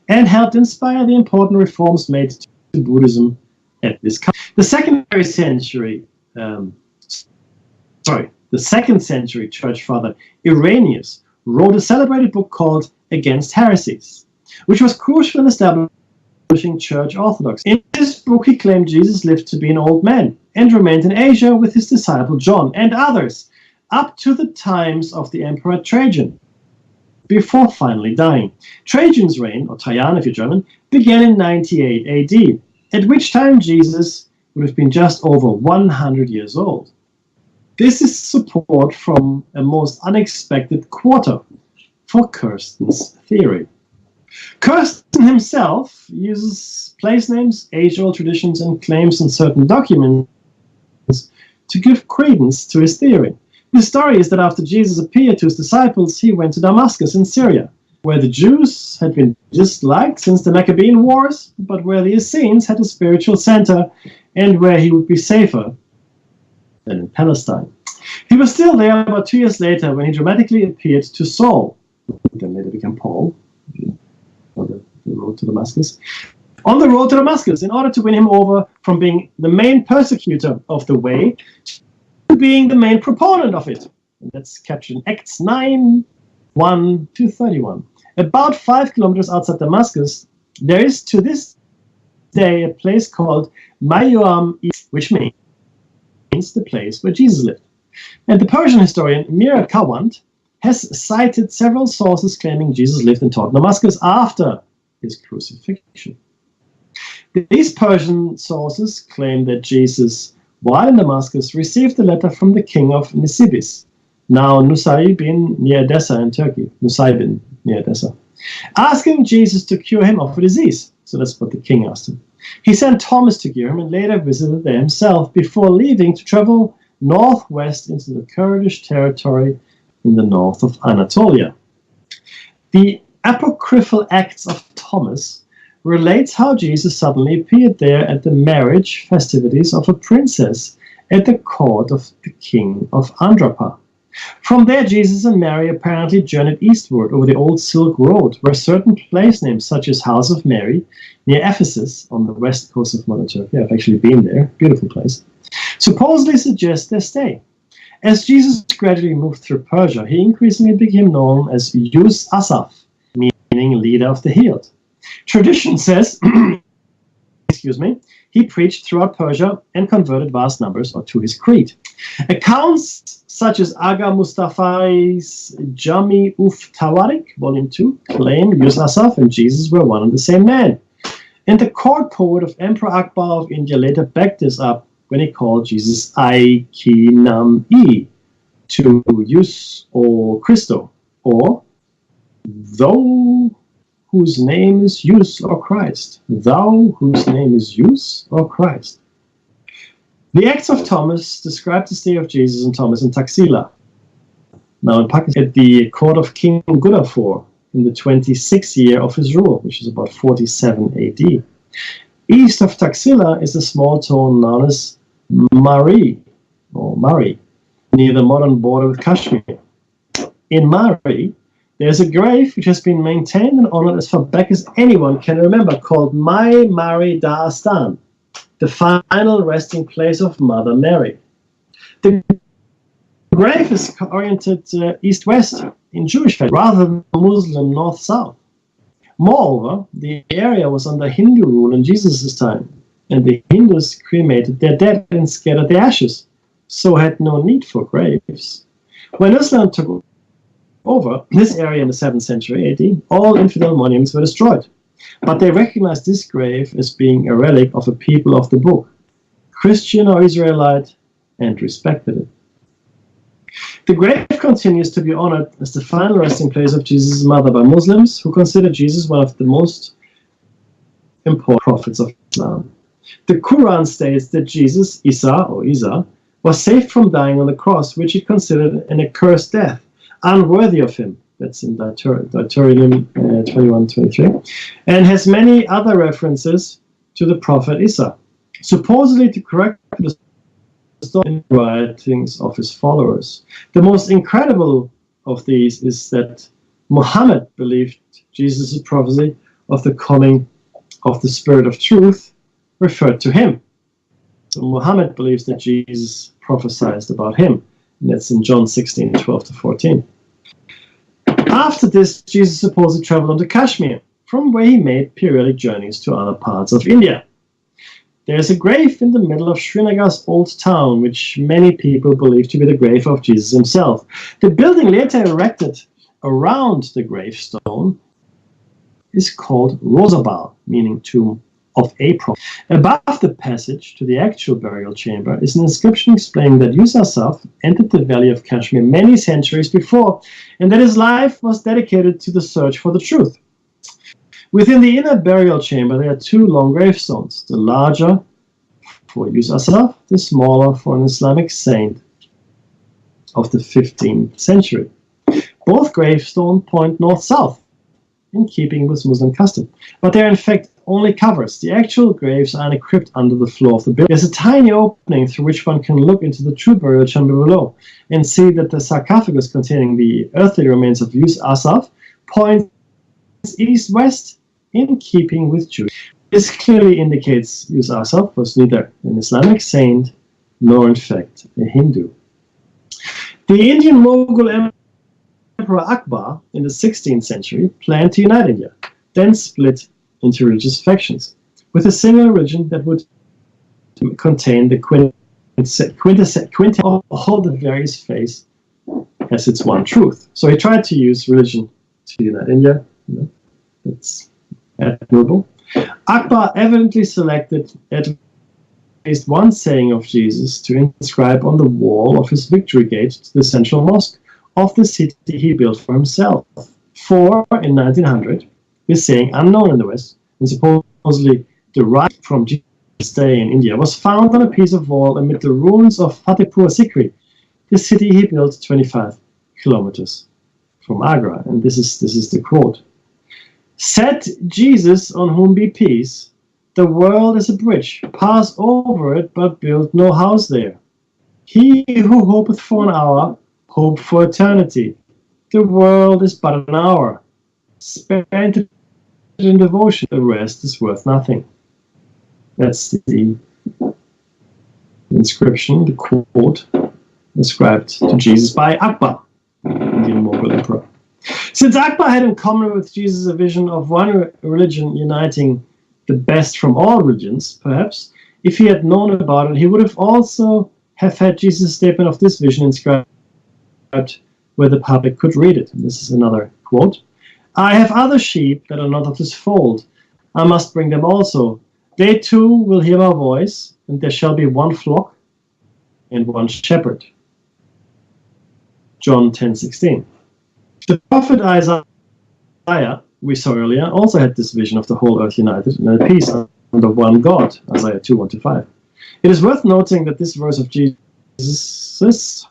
and helped inspire the important reforms made to Buddhism at this council. The second century church father Irenaeus wrote a celebrated book called Against Heresies, which was crucial in establishing church orthodoxy. In this book he claimed Jesus lived to be an old man and remained in Asia with his disciple John and others up to the times of the Emperor Trajan, before finally dying. Trajan's reign, or Trajan if you're German, began in 98 AD, at which time Jesus would have been just over 100 years old. This is support from a most unexpected quarter for Kirsten's theory. Kirsten himself uses place names, age-old traditions, and claims in certain documents to give credence to his theory. The story is that after Jesus appeared to his disciples, he went to Damascus in Syria, where the Jews had been disliked since the Maccabean Wars, but where the Essenes had a spiritual center and where he would be safer than in Palestine. He was still there about 2 years later when he dramatically appeared to Saul, who then later became Paul, on the road to Damascus. On the road to Damascus, in order to win him over from being the main persecutor of the way to being the main proponent of it. And that's captured in Acts 9:1-31. About 5 kilometers outside Damascus, there is to this day a place called Mayuam, which means the place where Jesus lived. And the Persian historian Mir Kawand has cited several sources claiming Jesus lived and taught in Damascus after his crucifixion. These Persian sources claim that Jesus, while in Damascus, received a letter from the king of Nisibis, now Nusaybin near Edessa in Turkey, Nusaybin near Edessa, asking Jesus to cure him of a disease. So that's what the king asked him. He sent Thomas to cure him and later visited there himself before leaving to travel northwest into the Kurdish territory in the north of Anatolia. The apocryphal Acts of Thomas relates how Jesus suddenly appeared there at the marriage festivities of a princess at the court of the king of Andrapa, From there, Jesus and Mary apparently journeyed eastward over the old Silk Road, where certain place names such as House of Mary, near Ephesus, on the west coast of modern Turkey, I've actually been there, beautiful place, supposedly suggest their stay. As Jesus gradually moved through Persia, he increasingly became known as Yus Asaph, meaning leader of the healed. Tradition says, he preached throughout Persia and converted vast numbers to his creed. Accounts such as Aga Mustafai's Jami Uf Tawarik, Volume 2, claim Yus Asaph and Jesus were one and the same man. And the court poet of Emperor Akbar of India later backed this up when he called Jesus I Ki Nam I, to Yus or Christo, or thou whose name is Yus or Christ, thou whose name is Yus or Christ. The Acts of Thomas describe the stay of Jesus and Thomas in Taxila, now in Pakistan, at the court of King Gudafor in the 26th year of his rule, which is about 47 AD. East of Taxila is a small town known as Mari, near the modern border with Kashmir. In Mari, there's a grave which has been maintained and honored as far back as anyone can remember, called Mai Mari Da Astan, the final resting place of Mother Mary. The grave is oriented east-west in Jewish faith rather than Muslim north-south. Moreover, the area was under Hindu rule in Jesus' time, and the Hindus cremated their dead and scattered their ashes, so had no need for graves. When Islam took over this area in the 7th century AD, all infidel monuments were destroyed, but they recognized this grave as being a relic of a people of the book, Christian or Israelite, and respected it. The grave continues to be honored as the final resting place of Jesus' mother by Muslims who consider Jesus one of the most important prophets of Islam. The Quran states that Jesus, Isa, was saved from dying on the cross, which he considered an accursed death, unworthy of him. That's in Deuteronomy 21:23, and has many other references to the prophet Isa, supposedly to correct the writings of his followers. The most incredible of these is that Muhammad believed Jesus' prophecy of the coming of the Spirit of Truth referred to him. So Muhammad believes that Jesus prophesied about him, and that's in John 16:12-14. After this, Jesus supposedly traveled on to Kashmir, from where he made periodic journeys to other parts of India. There is a grave in the middle of Srinagar's old town, which many people believe to be the grave of Jesus himself. The building later erected around the gravestone is called Rosabal, meaning tomb of a prophet. Above the passage to the actual burial chamber is an inscription explaining that Yus Asaph entered the valley of Kashmir many centuries before, and that his life was dedicated to the search for the truth. Within the inner burial chamber, there are two long gravestones, the larger for Yus Asaph, the smaller for an Islamic saint of the 15th century. Both gravestones point north-south, in keeping with Muslim custom, but they are in fact only covers. The actual graves are in a crypt under the floor of the building. There's a tiny opening through which one can look into the true burial chamber below and see that the sarcophagus containing the earthly remains of Yus Asaph points east-west, in keeping with Jewish. This clearly indicates Yus Asaph was neither an Islamic saint nor in fact a Hindu. The Indian Mughal Emperor Akbar in the 16th century planned to unite India, then split into religious factions, with a single religion that would contain the quintessence of all the various faiths as its one truth. So he tried to use religion to unite India. That's admirable. Akbar evidently selected at least one saying of Jesus to inscribe on the wall of his victory gate to the central mosque of the city he built for himself. For in 1900, this saying, unknown in the West, and supposedly derived from Jesus' stay in India, was found on a piece of wall amid the ruins of Fatehpur Sikri, the city he built 25 kilometers from Agra. And this is the quote. Said Jesus, on whom be peace, the world is a bridge, pass over it, but build no house there. He who hopeth for an hour hope for eternity. The world is but an hour. Spent it in devotion, the rest is worth nothing. That's the inscription, the quote, ascribed to Jesus by Akbar, the Mughal emperor. Since Akbar had in common with Jesus a vision of one religion uniting the best from all religions, perhaps, if he had known about it, he would have also had Jesus' statement of this vision inscribed where the public could read it. And this is another quote. I have other sheep that are not of this fold. I must bring them also. They too will hear my voice, and there shall be one flock and one shepherd. John 10:16. The prophet Isaiah, we saw earlier, also had this vision of the whole earth united in a peace under one God, Isaiah 2:1-5. It is worth noting that this verse of Jesus,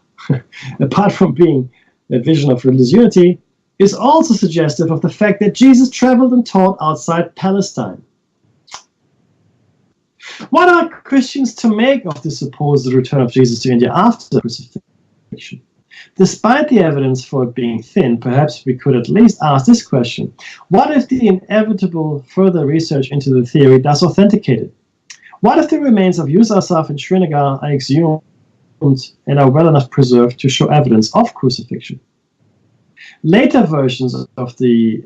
apart from being a vision of religious unity, is also suggestive of the fact that Jesus traveled and taught outside Palestine. What are Christians to make of the supposed return of Jesus to India after the crucifixion? Despite the evidence for it being thin, perhaps we could at least ask this question. What if the inevitable further research into the theory does authenticate it? What if the remains of Yusuf and Srinagar are exhumed and are well enough preserved to show evidence of crucifixion? Later versions of the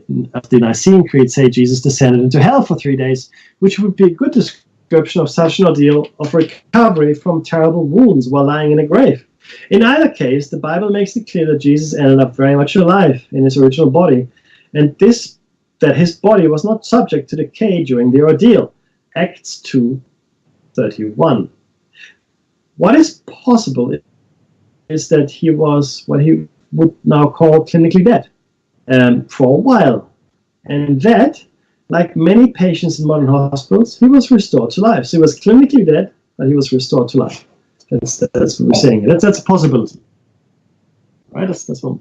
Nicene Creed say Jesus descended into hell for 3 days, which would be a good description of such an ordeal of recovery from terrible wounds while lying in a grave. In either case, the Bible makes it clear that Jesus ended up very much alive in his original body, and that his body was not subject to decay during the ordeal. Acts 2:31. What is possible is that he was what he would now call clinically dead for a while, and that, like many patients in modern hospitals, he was restored to life. So he was clinically dead, but he was restored to life. That's what we're saying. That's a possibility. Right? That's all.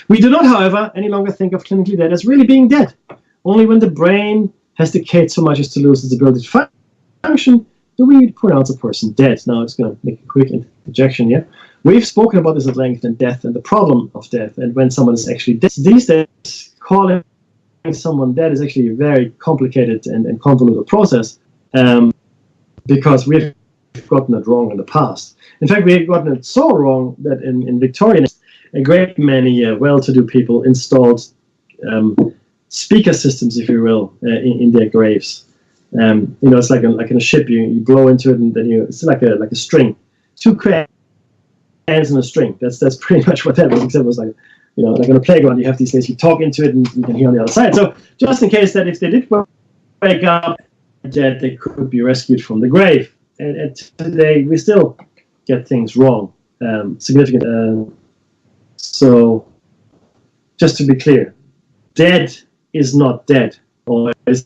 We do not, however, any longer think of clinically dead as really being dead. Only when the brain has decayed so much as to lose its ability to function do we pronounce a person dead. Now, it's going to make a quick interjection here. We've spoken about this at length in death and the problem of death and when someone is actually dead. These days, calling someone dead is actually a very complicated and convoluted process because we've gotten it wrong in the past. In fact, we've gotten it so wrong that in Victorian, a great many well-to-do people installed speaker systems, if you will, in their graves. It's like in a ship. You blow into it, and then it's like a string, two crayons in a string. That's pretty much what that was. Except it was like on a playground. You have these things. You talk into it, and you can hear on the other side. So just in case that if they did wake up, that they could be rescued from the grave. And today we still get things wrong, significant. So just to be clear, dead is not dead, or it's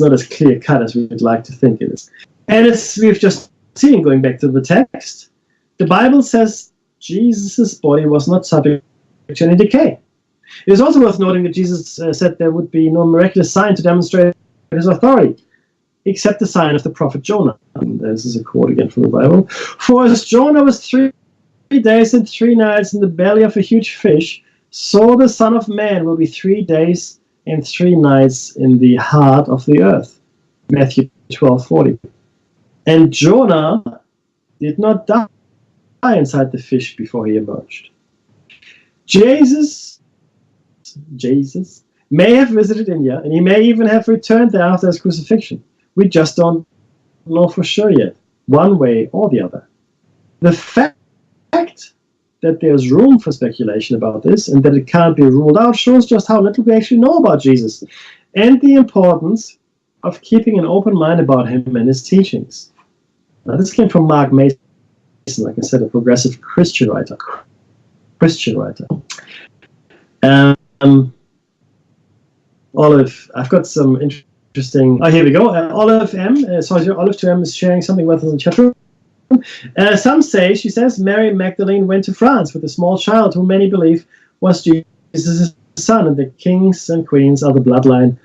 not as clear cut as we would like to think it is. And as we've just seen, going back to the text, the Bible says Jesus' body was not subject to any decay. It is also worth noting that Jesus said there would be no miraculous sign to demonstrate his authority, except the sign of the prophet Jonah. And this is a quote again from the Bible. For as Jonah was 3 days and 3 nights in the belly of a huge fish, so the Son of Man will be 3 days and 3 nights in the heart of the earth. Matthew 12:40. And Jonah did not die inside the fish before he emerged. Jesus may have visited India, and he may even have returned there after his crucifixion. We just don't know for sure yet, one way or the other. The fact that there's room for speculation about this and that it can't be ruled out shows just how little we actually know about Jesus and the importance of keeping an open mind about him and his teachings. Now, this came from Mark Mason, like I said, a progressive Christian writer. Olive, I've got some interesting. Oh, here we go. Olive 2M is sharing something with us in chat room. Some say, she says, Mary Magdalene went to France with a small child who many believe was Jesus' son, and the kings and queens are the bloodline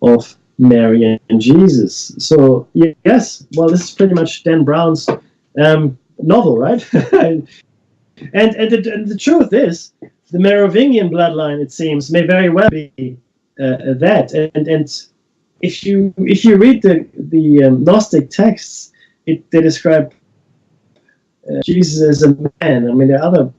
of Mary and Jesus. So, yes, well, this is pretty much Dan Brown's novel, right? And the truth is, the Merovingian bloodline, it seems, may very well be that. And if you read the Gnostic texts, they describe Jesus as a man. I mean, there are other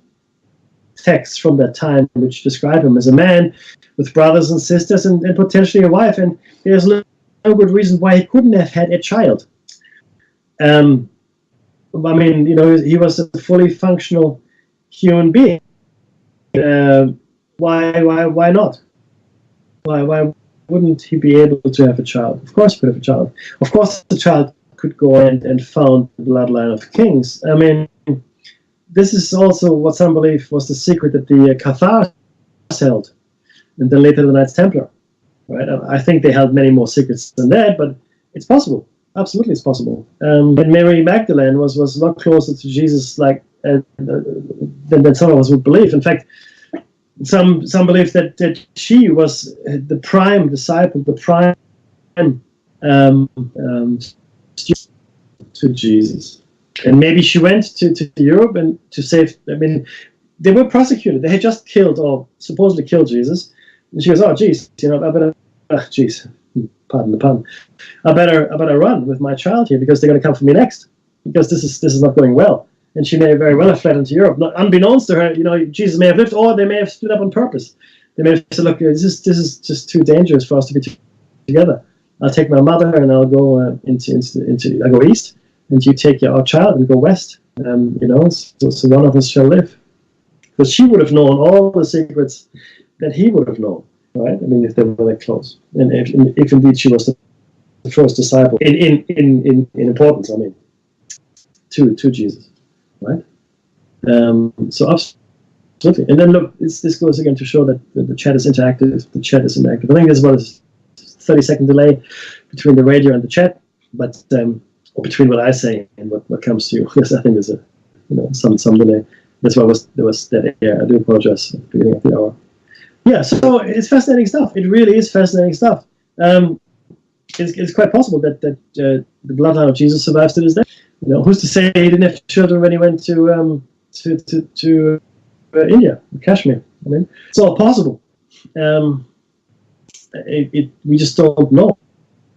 texts from that time which describe him as a man with brothers and sisters and potentially a wife. And there's no good reason why he couldn't have had a child. I mean, you know, he was a fully functional human being. Why not? Why wouldn't he be able to have a child? Of course he could have a child. Of course the child could go and found the bloodline of kings. I mean, this is also what some believe was the secret that the Cathars held, and then later the Knights Templar. Right? I think they held many more secrets than that, but it's possible. Absolutely, it's possible. And Mary Magdalene was a lot closer to Jesus, like than some of us would believe. In fact, some believe that she was the prime disciple, the prime student to Jesus. And maybe she went to Europe and to save. I mean, they were prosecuted. They had just killed or supposedly killed Jesus. And she goes, "Oh, geez, you know, I better, geez, pardon the pun. I better run with my child here because they're going to come for me next. Because this is not going well." And she may very well have fled into Europe. Not, unbeknownst to her, you know, Jesus may have lived, or they may have split up on purpose. They may have said, "Look, this is just too dangerous for us to be together. I'll take my mother and I'll go I go east, and you take our child and go west. You know, so one of us shall live." Because she would have known all the secrets that he would have known, right? I mean, if they were that close, and if indeed she was the first disciple in importance, I mean, to Jesus. Right? So absolutely. And then look, this goes again to show that the chat is interactive. The chat is interactive. I think there's about a 30-second delay between the radio and the chat, but or between what I say and what comes to you. Yes, I think there's some delay. That's why there was that air. I do apologize at the beginning of the hour. Yeah, so it's fascinating stuff. It really is fascinating stuff. It's quite possible that the bloodline of Jesus survives to this day. You know, who's to say he didn't have children when he went to India, Kashmir? I mean, it's all possible. We just don't know.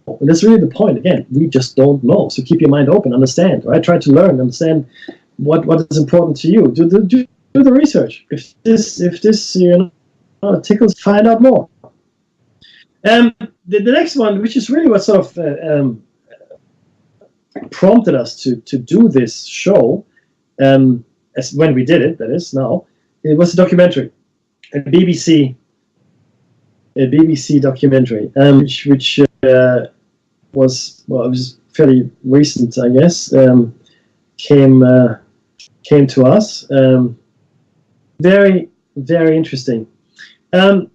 And that's really the point. Again, we just don't know. So keep your mind open, understand. Right? Try to learn, understand what is important to you. Do the research. If this tickles, find out more. The next one, which is really what sort of prompted us to do this show, as when we did it, that is now, it was a documentary, a BBC documentary, which was, well, it was fairly recent, I guess. Came to us. Very, very interesting. A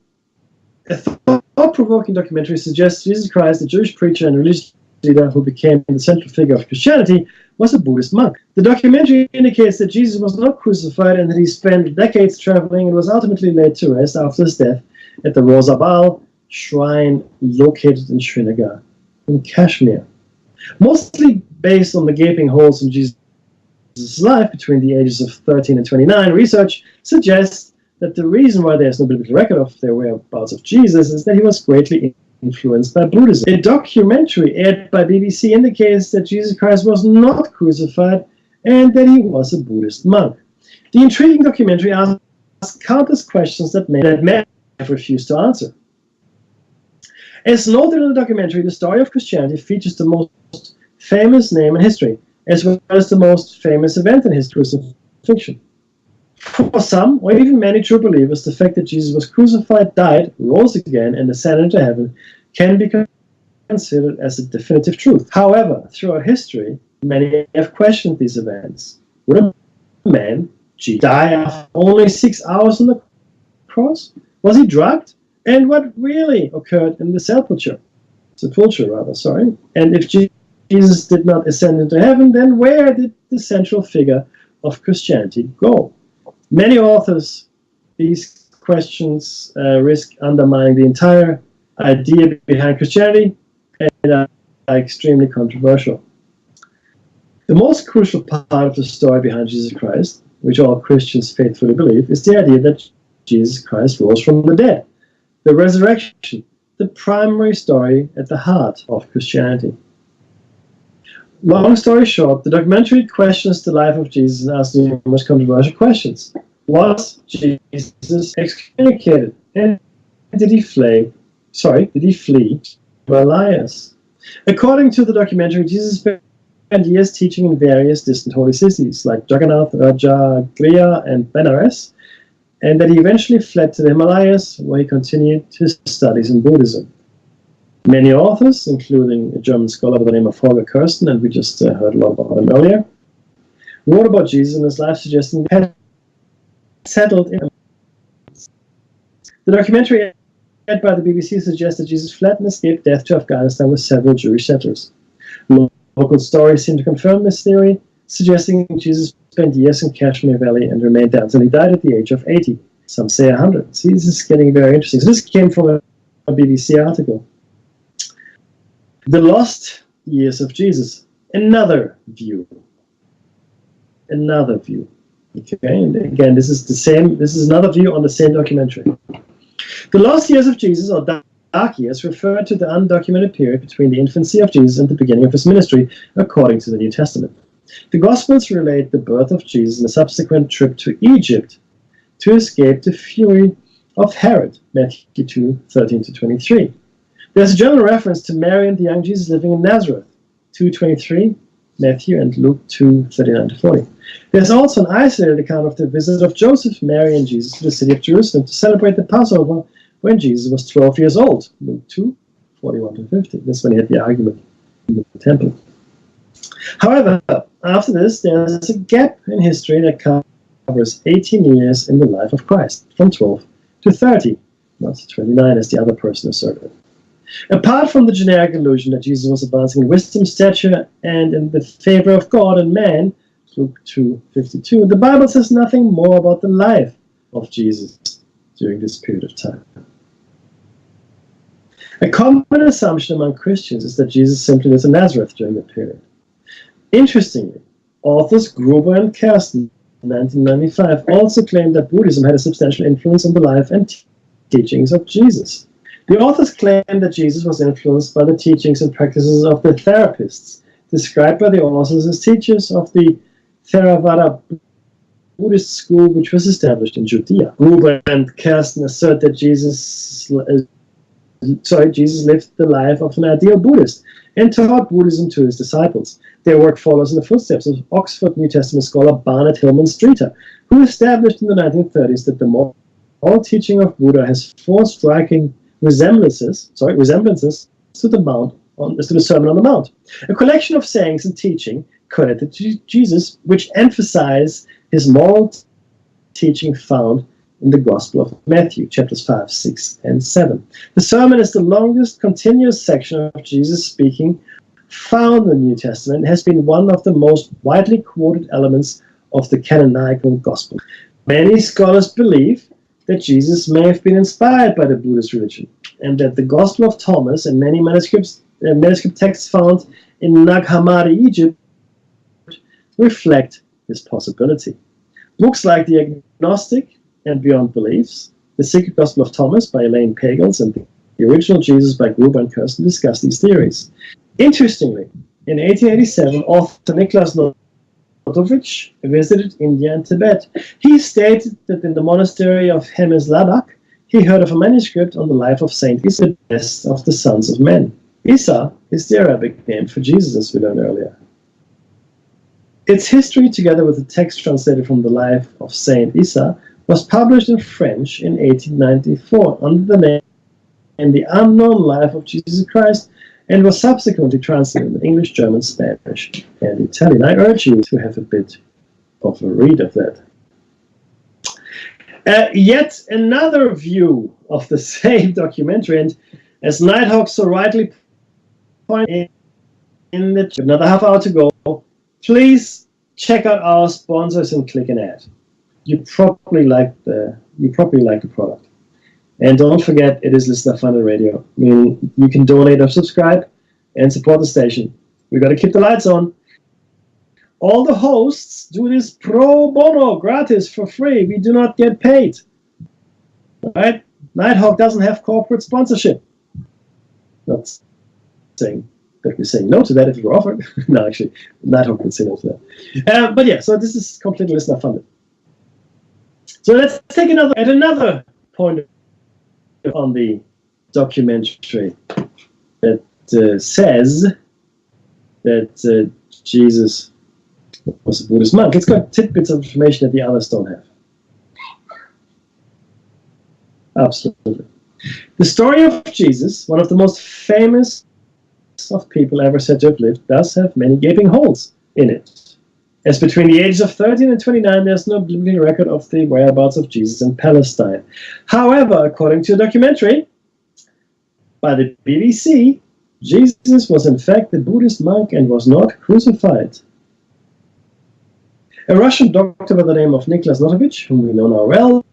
thought-provoking documentary suggests Jesus Christ, the Jewish preacher and religious leader who became the central figure of Christianity, was a Buddhist monk. The documentary indicates that Jesus was not crucified and that he spent decades traveling and was ultimately laid to rest after his death at the Rosabal shrine located in Srinagar, in Kashmir. Mostly based on the gaping holes in Jesus' life between the ages of 13 and 29, research suggests that the reason why there's no biblical record of the whereabouts of Jesus is that he was greatly influenced by Buddhism. A documentary aired by BBC indicates that Jesus Christ was not crucified and that he was a Buddhist monk. The intriguing documentary asks countless questions that many have refused to answer. As noted in the documentary, the story of Christianity features the most famous name in history, as well as the most famous event in history, crucifixion. For some, or even many true believers, the fact that Jesus was crucified, died, rose again, and ascended into heaven can be considered as a definitive truth. However, throughout history, many have questioned these events. Would a man die after only 6 hours on the cross? Was he drugged? And what really occurred in the sepulchre? And if Jesus did not ascend into heaven, then where did the central figure of Christianity go? Many authors, these questions risk undermining the entire idea behind Christianity and are extremely controversial. The most crucial part of the story behind Jesus Christ which all Christians faithfully believe, is the idea that Jesus Christ rose from the dead. The resurrection, the primary story at the heart of Christianity. Long story short, the documentary questions the life of Jesus and asks numerous controversial questions. Was Jesus excommunicated? And did he flee to Elias? According to the documentary, Jesus spent years teaching in various distant holy cities like Jagannath, Raja, Gaya, and Benares, and that he eventually fled to the Himalayas, where he continued his studies in Buddhism. Many authors, including a German scholar by the name of Holger Kirsten, and we just heard a lot about him earlier, wrote about Jesus and his life, suggesting he had settled in. The documentary aired by the BBC suggests that Jesus fled and escaped death to Afghanistan with several Jewish settlers. Local stories seem to confirm this theory, suggesting Jesus spent years in Kashmir Valley and remained there until he died at the age of 80. Some say 100. See, this is getting very interesting. So this came from a BBC article. The Lost Years of Jesus. Another view. Okay, and again, this is another view on the same documentary. The lost years of Jesus, or dark years, refer to the undocumented period between the infancy of Jesus and the beginning of his ministry, according to the New Testament. The Gospels relate the birth of Jesus and a subsequent trip to Egypt to escape the fury of Herod, Matthew 2:13-23. There's a general reference to Mary and the young Jesus living in Nazareth, 2:23, Matthew, and Luke 2:39-40. There's also an isolated account of the visit of Joseph, Mary, and Jesus to the city of Jerusalem to celebrate the Passover when Jesus was 12 years old, Luke 2:41-50. That's when he had the argument in the temple. However, after this, there's a gap in history that covers 18 years in the life of Christ, from 12 to 30, not 29 as the other person asserted. Apart from the generic illusion that Jesus was advancing in wisdom, stature, and in the favor of God and man, Luke 2:52, the Bible says nothing more about the life of Jesus during this period of time. A common assumption among Christians is that Jesus simply lived in Nazareth during that period. Interestingly, authors Gruber and Kirsten in 1995 also claimed that Buddhism had a substantial influence on the life and teachings of Jesus. The authors claim that Jesus was influenced by the teachings and practices of the Therapists, described by the authors as teachers of the Theravada Buddhist school, which was established in Judea. Gruber and Kirsten assert that Jesus lived the life of an ideal Buddhist and taught Buddhism to his disciples. Their work follows in the footsteps of Oxford New Testament scholar Barnett Hillman Streeter, who established in the 1930s that the moral teaching of Buddha has four striking resemblances to the Sermon on the Mount, a collection of sayings and teaching credited to Jesus, which emphasize his moral teaching found in the Gospel of Matthew, chapters 5, 6, and 7. The sermon is the longest continuous section of Jesus speaking found in the New Testament and has been one of the most widely quoted elements of the canonical Gospel. Many scholars believe that Jesus may have been inspired by the Buddhist religion, and that the Gospel of Thomas and many manuscript texts found in Nag Hammadi, Egypt, reflect this possibility. Books like The Agnostic and Beyond Beliefs, The Secret Gospel of Thomas by Elaine Pagels, and The Original Jesus by Gruber and Kirsten discuss these theories. Interestingly, in 1887, author Niklas Notovich visited India and Tibet. He stated that in the monastery of Hemis Ladakh, he heard of a manuscript on the life of Saint Isa, the best of the sons of men. Isa is the Arabic name for Jesus, as we learned earlier. Its history, together with the text translated from the life of Saint Isa, was published in French in 1894 under the name The Unknown Life of Jesus Christ, and was subsequently translated in English, German, Spanish, and Italian. I urge you to have a bit of a read of that. Yet another view of the same documentary, and as Nighthawk so rightly pointed in another half hour to go, please check out our sponsors and click an ad. You probably like the product. And don't forget, it is Listener Funded Radio. I mean, you can donate or subscribe and support the station. We've got to keep the lights on. All the hosts do this pro bono, gratis, for free. We do not get paid. Right? Nighthawk doesn't have corporate sponsorship. Not saying that we're saying no to that if you were offered. No, actually, Nighthawk would say no to that. But yeah, so this is completely listener funded. So let's take another point on the documentary that says that Jesus was a Buddhist monk. It's got tidbits of information that the others don't have. Absolutely. The story of Jesus, one of the most famous of people ever said to have lived, does have many gaping holes in it. As between the ages of 13 and 29, there's no biblical record of the whereabouts of Jesus in Palestine. However, according to a documentary by the BBC, Jesus was in fact a Buddhist monk and was not crucified. A Russian doctor by the name of Nicholas Notovich, whom we know now well,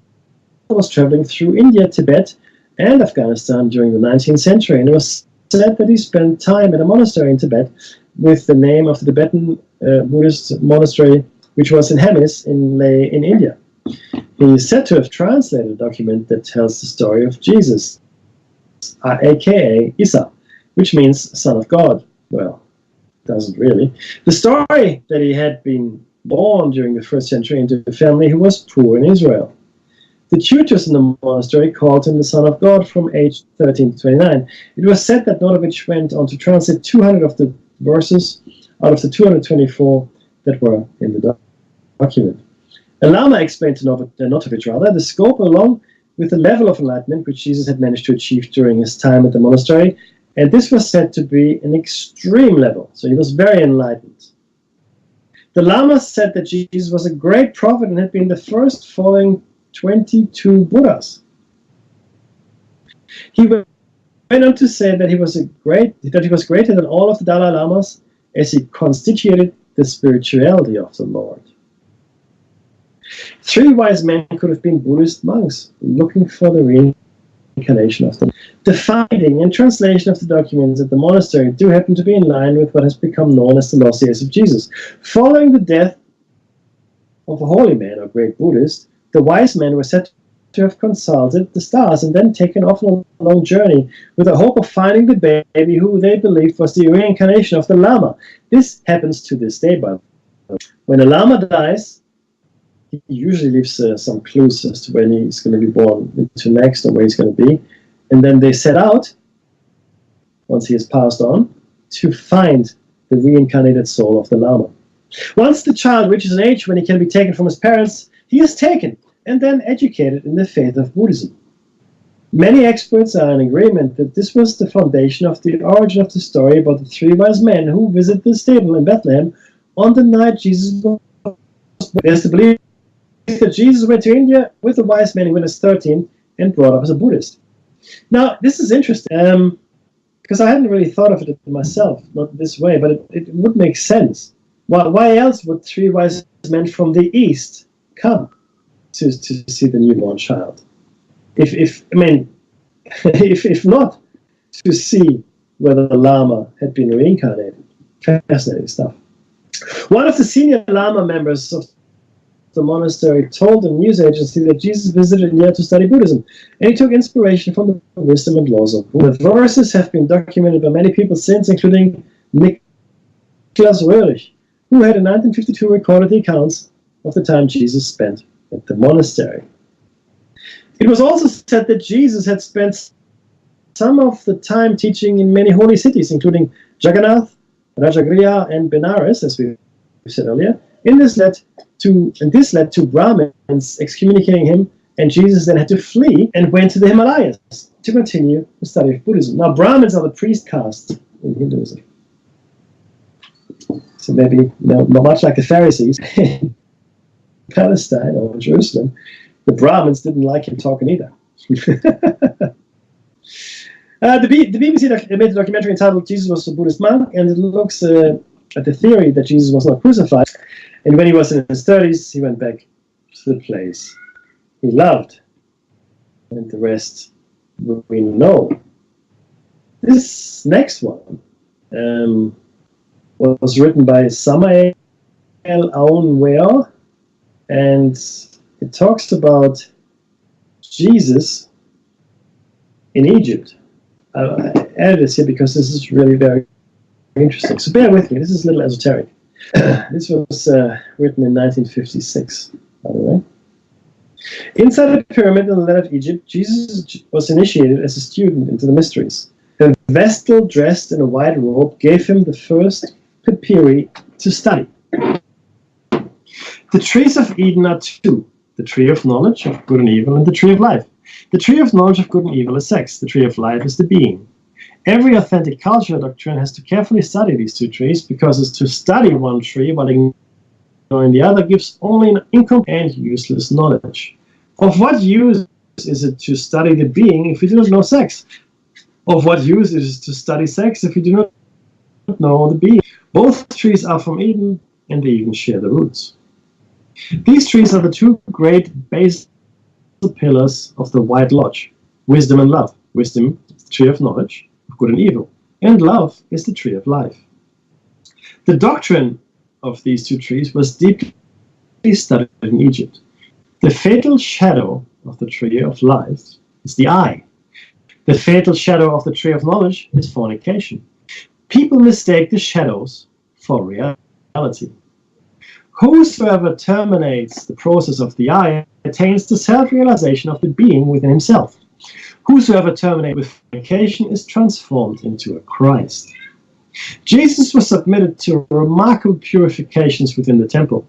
was traveling through India, Tibet, and Afghanistan during the 19th century, and it was said that he spent time at a monastery in Tibet with the name of the Tibetan Buddhist monastery, which was in Hemis in India. He is said to have translated a document that tells the story of Jesus, aka Isa, which means son of God. Well, doesn't really. The story that he had been born during the 1st century into a family who was poor in Israel. The tutors in the monastery called him the Son of God from age 13 to 29. It was said that Notovich went on to translate 200 of the verses out of the 224 that were in the document. A Lama explained to Notovich the scope along with the level of enlightenment which Jesus had managed to achieve during his time at the monastery, and this was said to be an extreme level, so he was very enlightened. The Lama said that Jesus was a great prophet and had been the first following 22 Buddhas. He went on to say that he was greater than all of the Dalai Lamas, as he constituted the spirituality of the Lord. 3 wise men could have been Buddhist monks looking for the reincarnation of them. The finding and translation of the documents at the monastery do happen to be in line with what has become known as the lost years of Jesus. Following the death of a holy man or great Buddhist, the wise men were said to have consulted the stars and then taken off on a long journey with the hope of finding the baby who they believed was the reincarnation of the Lama. This happens to this day, by the way. When a Lama dies, he usually leaves some clues as to when he's going to be born into next or where he's going to be. And then they set out, once he has passed on, to find the reincarnated soul of the Lama. Once the child reaches an age when he can be taken from his parents, he is taken and then educated in the faith of Buddhism. Many experts are in agreement that this was the foundation of the origin of the story about the 3 wise men who visit the stable in Bethlehem on the night Jesus was born. There's the belief that Jesus went to India with the wise men when he was 13 and brought up as a Buddhist. Now, this is interesting because I hadn't really thought of it myself, not this way, but it would make sense. Why else would 3 wise men from the East come to see the newborn child? If not to see whether the Lama had been reincarnated. Fascinating stuff. One of the senior Lama members of the monastery told the news agency that Jesus visited India to study Buddhism, and he took inspiration from the wisdom and laws of Buddha. The verses have been documented by many people since, including Niklas Röhrig, who had in 1952 recorded the accounts of the time Jesus spent at the monastery. It was also said that Jesus had spent some of the time teaching in many holy cities, including Jagannath, Rajagriha, and Benares, as we said earlier. This led to Brahmins excommunicating him, and Jesus then had to flee and went to the Himalayas to continue the study of Buddhism. Now, Brahmins are the priest caste in Hinduism. So maybe not much like the Pharisees in Palestine or Jerusalem, the Brahmins didn't like him talking either. The BBC made a documentary entitled Jesus Was a Buddhist Monk, and it looks at the theory that Jesus was not crucified. And when he was in his 30s, he went back to the place he loved. And the rest we know. This next one was written by Samael Aun Weir, and it talks about Jesus in Egypt. I added this here because this is really very interesting. So bear with me. This is a little esoteric. This was written in 1956, by the way. Inside the pyramid in the land of Egypt, Jesus was initiated as a student into the mysteries. A vestal dressed in a white robe gave him the first papyri to study. The trees of Eden are two: the tree of knowledge of good and evil and the tree of life. The tree of knowledge of good and evil is sex. The tree of life is the being. Every authentic cultural doctrine has to carefully study these two trees, because to study one tree while ignoring the other gives only an incomplete and useless knowledge. Of what use is it to study the being if we do not know sex? Of what use is it to study sex if we do not know the being? Both trees are from Eden, and they even share the roots. These trees are the two great basal pillars of the White Lodge: wisdom and love. Wisdom is the tree of knowledge of good and evil, and love is the tree of life. The doctrine of these two trees was deeply studied in Egypt. The fatal shadow of the tree of life is the eye. The fatal shadow of the tree of knowledge is fornication. People mistake the shadows for reality. Whosoever terminates the process of the eye attains the self-realization of the being within himself. Whosoever terminates with fornication is transformed into a Christ. Jesus was submitted to remarkable purifications within the temple.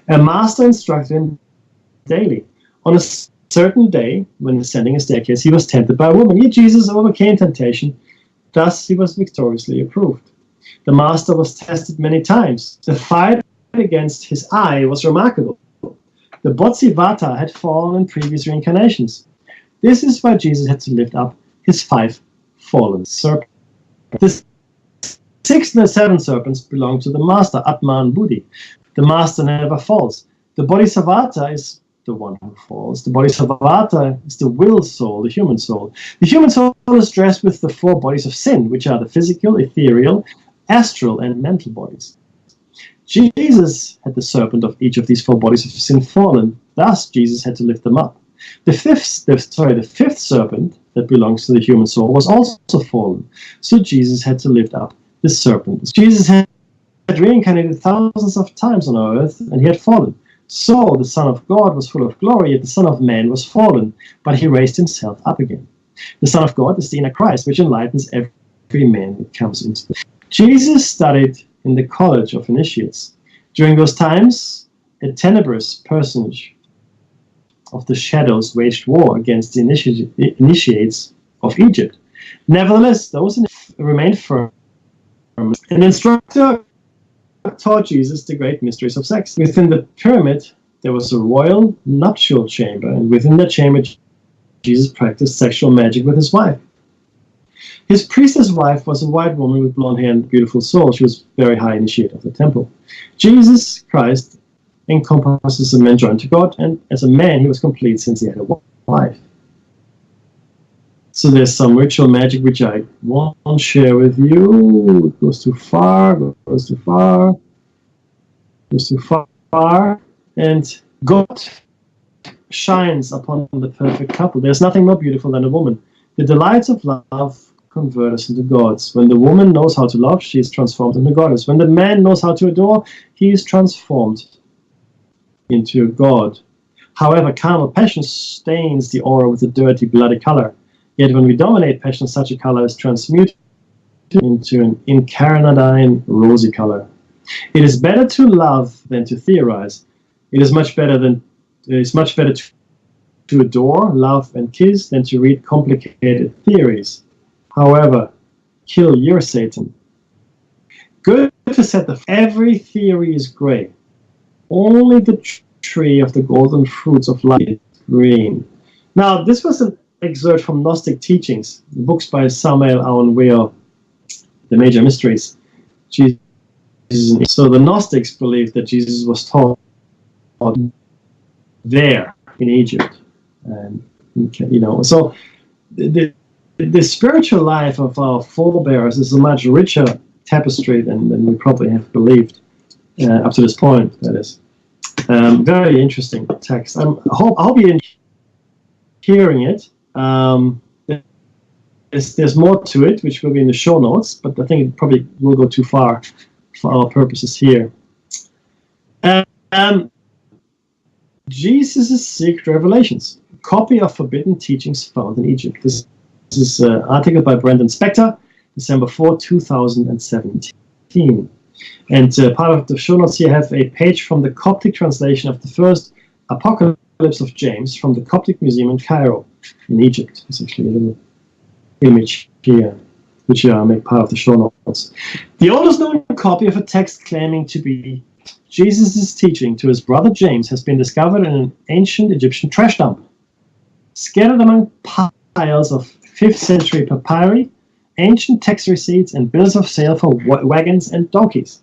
A master instructed him daily. On a certain day, when ascending a staircase, he was tempted by a woman. Yet Jesus overcame temptation. Thus, he was victoriously approved. The master was tested many times. The fight against his eye was remarkable. The Bodhisattva had fallen in previous reincarnations. This is why Jesus had to lift up his 5 fallen serpents. The 6th and the 7th serpents belong to the master, Atman Buddhi. The master never falls. The Bodhisattva is the one who falls. The Bodhisattva is the will soul, the human soul. The human soul is dressed with the 4 bodies of sin, which are the physical, ethereal, astral, and mental bodies. Jesus had the serpent of each of these 4 bodies of sin fallen. Thus, Jesus had to lift them up. The fifth serpent that belongs to the human soul was also fallen. So Jesus had to lift up the serpent. Jesus had reincarnated thousands of times on earth, and he had fallen. So the Son of God was full of glory, yet the Son of Man was fallen, but he raised himself up again. The Son of God is the inner Christ, which enlightens every man that comes into it. Jesus studied in the College of Initiates. During those times, a tenebrous personage of the shadows waged war against the initiates of Egypt. Nevertheless, those remained firm. An instructor taught Jesus the great mysteries of sex. Within the pyramid, there was a royal nuptial chamber, and within that chamber, Jesus practiced sexual magic with his wife. His priestess wife was a white woman with blonde hair and beautiful soul. She was very high initiate of the temple. Jesus Christ encompasses a man joined to God, and as a man, he was complete since he had a wife. So there's some ritual magic which I won't share with you. It goes too far, goes too far, goes too far. And God shines upon the perfect couple. There's nothing more beautiful than a woman. The delights of love convert us into gods. When the woman knows how to love, she is transformed into a goddess. When the man knows how to adore, he is transformed into a god. However, carnal passion stains the aura with a dirty, bloody color. Yet when we dominate passion, such a color is transmuted into an incarnadine, rosy color. It is better to love than to theorize. It is much better to adore, love, and kiss than to read complicated theories. However, kill your Satan. Good to set every theory is gray. Only the tree of the golden fruits of life is green. Now, this was an excerpt from Gnostic teachings, books by Samael Aun Weir, The Major Mysteries. So the Gnostics believed that Jesus was taught there in Egypt, and so the spiritual life of our forebears is a much richer tapestry than we probably have believed. up to this point, that is. Very interesting text. I hope you're hearing it. There's more to it, which will be in the show notes, but I think it probably will go too far for our purposes here. Jesus' secret revelations, a copy of forbidden teachings found in Egypt. This is an article by Brendan Spector, December 4, 2017. And part of the show notes here have a page from the Coptic translation of the first Apocalypse of James from the Coptic Museum in Cairo, in Egypt. It's actually a little image here, which make part of the show notes. The oldest known copy of a text claiming to be Jesus' teaching to his brother James has been discovered in an ancient Egyptian trash dump. Scattered among piles of 5th century papyri, ancient tax receipts, and bills of sale for wagons and donkeys.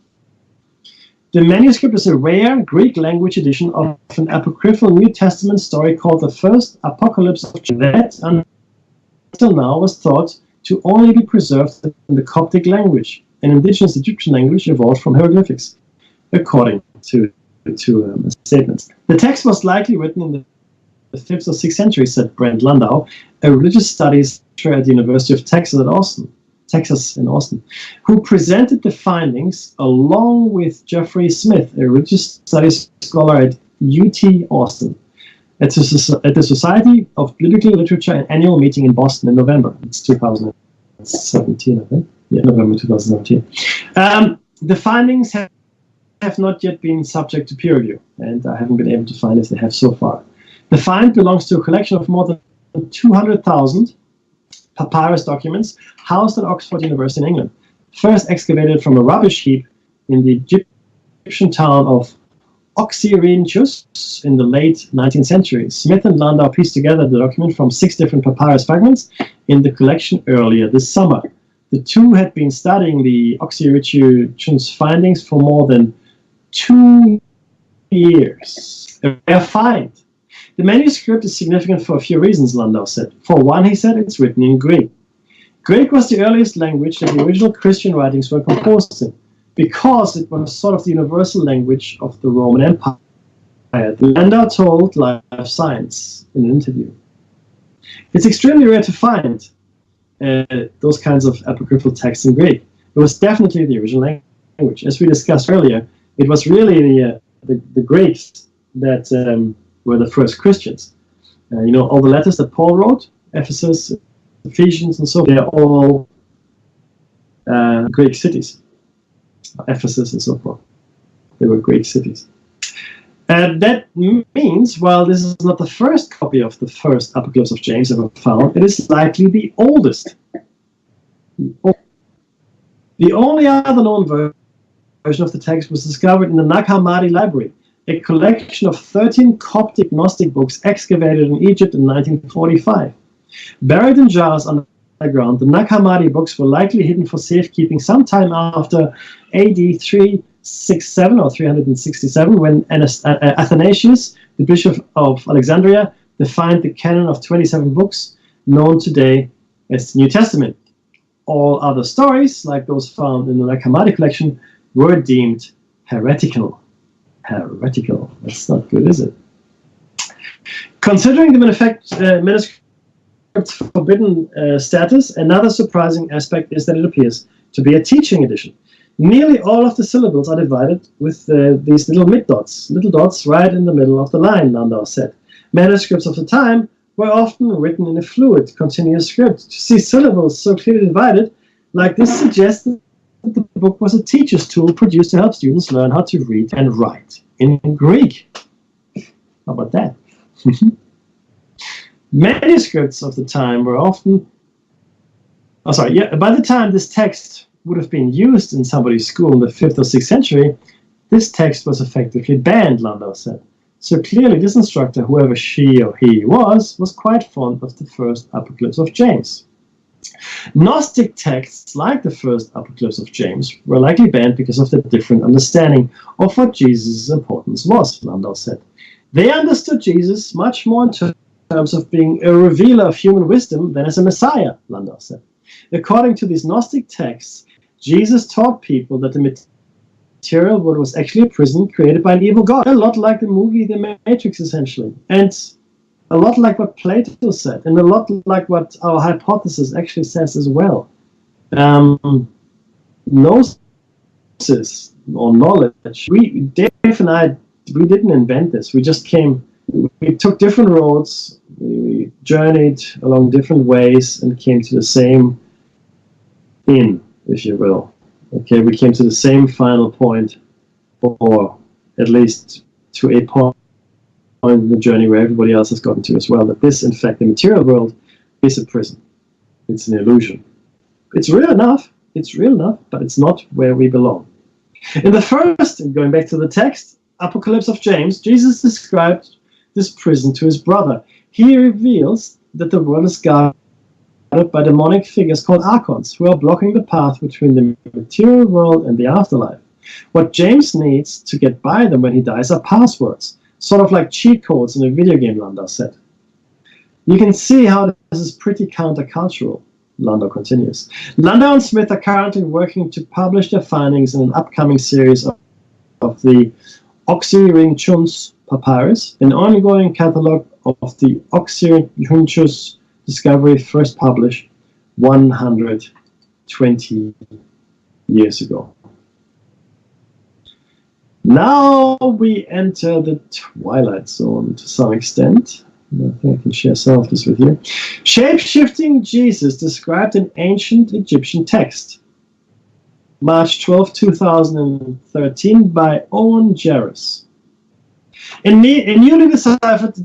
The manuscript is a rare Greek language edition of an apocryphal New Testament story called the First Apocalypse of James that until now was thought to only be preserved in the Coptic language, an indigenous Egyptian language evolved from hieroglyphics, according to statements. The text was likely written in the 5th or 6th century, said Brent Landau, a religious studies lecturer at the University of Texas in Austin, who presented the findings along with Jeffrey Smith, a religious studies scholar at UT Austin, at the Society of Biblical Literature annual meeting in Boston in November. It's 2017, I think. Yeah, November 2017. The findings have not yet been subject to peer review, and I haven't been able to find if they have so far. The find belongs to a collection of more than 200,000 papyrus documents housed at Oxford University in England, first excavated from a rubbish heap in the Egyptian town of Oxyrhynchus in the late 19th century. Smith and Landau pieced together the document from 6 different papyrus fragments in the collection earlier this summer. The two had been studying the Oxyrhynchus findings for more than 2 years. A rare find. The manuscript is significant for a few reasons, Landau said. For one, he said, it's written in Greek. Greek was the earliest language that the original Christian writings were composed in, because it was sort of the universal language of the Roman Empire. Landau told Life Science in an interview. It's extremely rare to find those kinds of apocryphal texts in Greek. It was definitely the original language. As we discussed earlier, it was really the Greeks that were the first Christians. All the letters that Paul wrote, Ephesus, Ephesians, and so on, they're all Greek cities. Ephesus and so forth. They were Greek cities. And that means, while this is not the first copy of the first Apocalypse of James ever found, it is likely the oldest. The only other known version of the text was discovered in the Nag Hammadi Library, a collection of 13 Coptic Gnostic books excavated in Egypt in 1945. Buried in jars underground, the Nag Hammadi books were likely hidden for safekeeping sometime after AD 367 or 367, when Athanasius, the Bishop of Alexandria, defined the canon of 27 books known today as the New Testament. All other stories, like those found in the Nag Hammadi collection, were deemed heretical. Heretical. That's not good, is it? Considering the manuscript's forbidden status, another surprising aspect is that it appears to be a teaching edition. Nearly all of the syllables are divided with these little mid-dots, little dots right in the middle of the line, Landau said. Manuscripts of the time were often written in a fluid, continuous script. To see syllables so clearly divided, like this, suggests that the book was a teacher's tool produced to help students learn how to read and write in Greek. How about that? Manuscripts of the time were often... by the time this text would have been used in somebody's school in the 5th or 6th century, this text was effectively banned, Landau said. So clearly this instructor, whoever she or he was quite fond of the first Apocalypse of James. Gnostic texts like the first Apocalypse of James were likely banned because of their different understanding of what Jesus' importance was, Landau said. They understood Jesus much more in terms of being a revealer of human wisdom than as a Messiah, Landau said. According to these Gnostic texts, Jesus taught people that the material world was actually a prison created by an evil god. A lot like the movie The Matrix, essentially. And a lot like what Plato said, and a lot like what our hypothesis actually says as well. Gnosis or knowledge, Dave and I, we didn't invent this. We just we took different roads, we journeyed along different ways and came to the same inn, if you will. Okay, we came to the same final point, or at least to a point in the journey where everybody else has gotten to as well, that this, in fact, the material world is a prison. It's an illusion. It's real enough, but it's not where we belong. In the first, going back to the text, Apocalypse of James, Jesus described this prison to his brother. He reveals that the world is guarded by demonic figures called archons, who are blocking the path between the material world and the afterlife. What James needs to get by them when he dies are passwords, sort of like cheat codes in a video game, Landau said. You can see how this is pretty countercultural, Landau continues. Landau and Smith are currently working to publish their findings in an upcoming series of the Oxyrhynchus Papyrus, an ongoing catalogue of the Oxyrhynchus discovery first published 120 years ago. Now we enter the Twilight Zone to some extent. I think I can share some of this with you. Shape-shifting Jesus described in ancient Egyptian text. March 12, 2013 by Owen Jarvis. A newly deciphered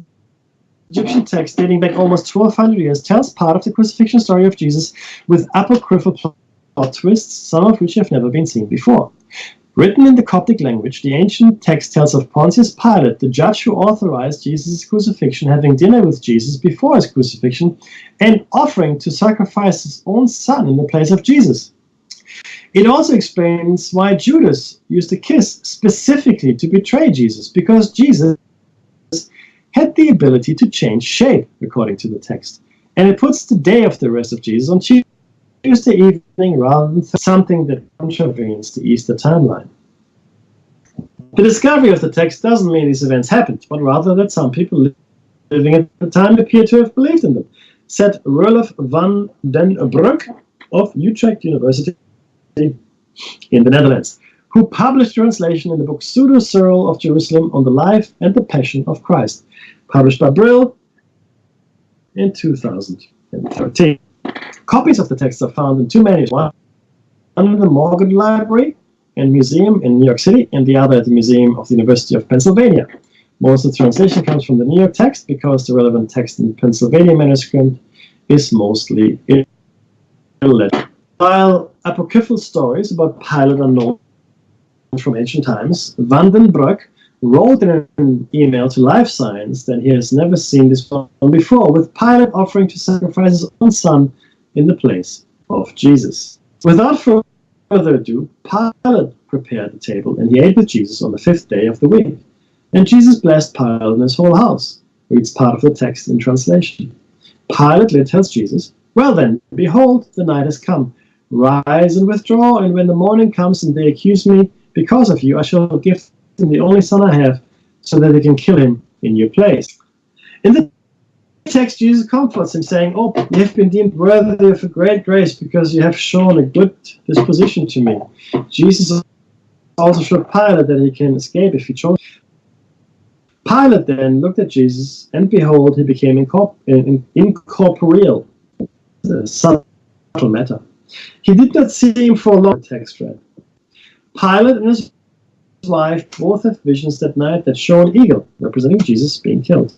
Egyptian text dating back almost 1200 years tells part of the crucifixion story of Jesus with apocryphal plot twists, some of which have never been seen before. Written in the Coptic language, the ancient text tells of Pontius Pilate, the judge who authorized Jesus' crucifixion, having dinner with Jesus before his crucifixion and offering to sacrifice his own son in the place of Jesus. It also explains why Judas used a kiss specifically to betray Jesus, because Jesus had the ability to change shape, according to the text. And it puts the day of the rest of Jesus on Tuesday evening rather than something that contravenes the Easter timeline. The discovery of the text doesn't mean these events happened, but rather that some people living at the time appear to have believed in them, said Roelof van den Broek of Utrecht University in the Netherlands, who published translation in the book Pseudo-Cyril of Jerusalem on the life and the passion of Christ, published by Brill in 2013. Copies of the text are found in two manuscripts, one in the Morgan Library and Museum in New York City, and the other at the Museum of the University of Pennsylvania. Most of the translation comes from the New York text, because the relevant text in the Pennsylvania manuscript is mostly illegible. While apocryphal stories about Pilate are known from ancient times, Van den Broek wrote in an email to Life Science that he has never seen this one before, with Pilate offering to sacrifice his own son in the place of Jesus. Without further ado, Pilate prepared the table, and he ate with Jesus on the 5th day of the week. And Jesus blessed Pilate and his whole house, reads part of the text in translation. Pilate later tells Jesus, "Well then, behold, the night has come. Rise and withdraw, and when the morning comes and they accuse me because of you, I shall give them the only son I have, so that they can kill him in your place." In the text, Jesus comforts him, saying, "Oh, you have been deemed worthy of a great grace, because you have shown a good disposition to me." Jesus also showed Pilate that he can escape if he chose. Pilate then looked at Jesus, and behold, he became incorporeal, subtle matter. He did not see him for a long, text read. Pilate and his wife both have visions that night that show an eagle representing Jesus being killed.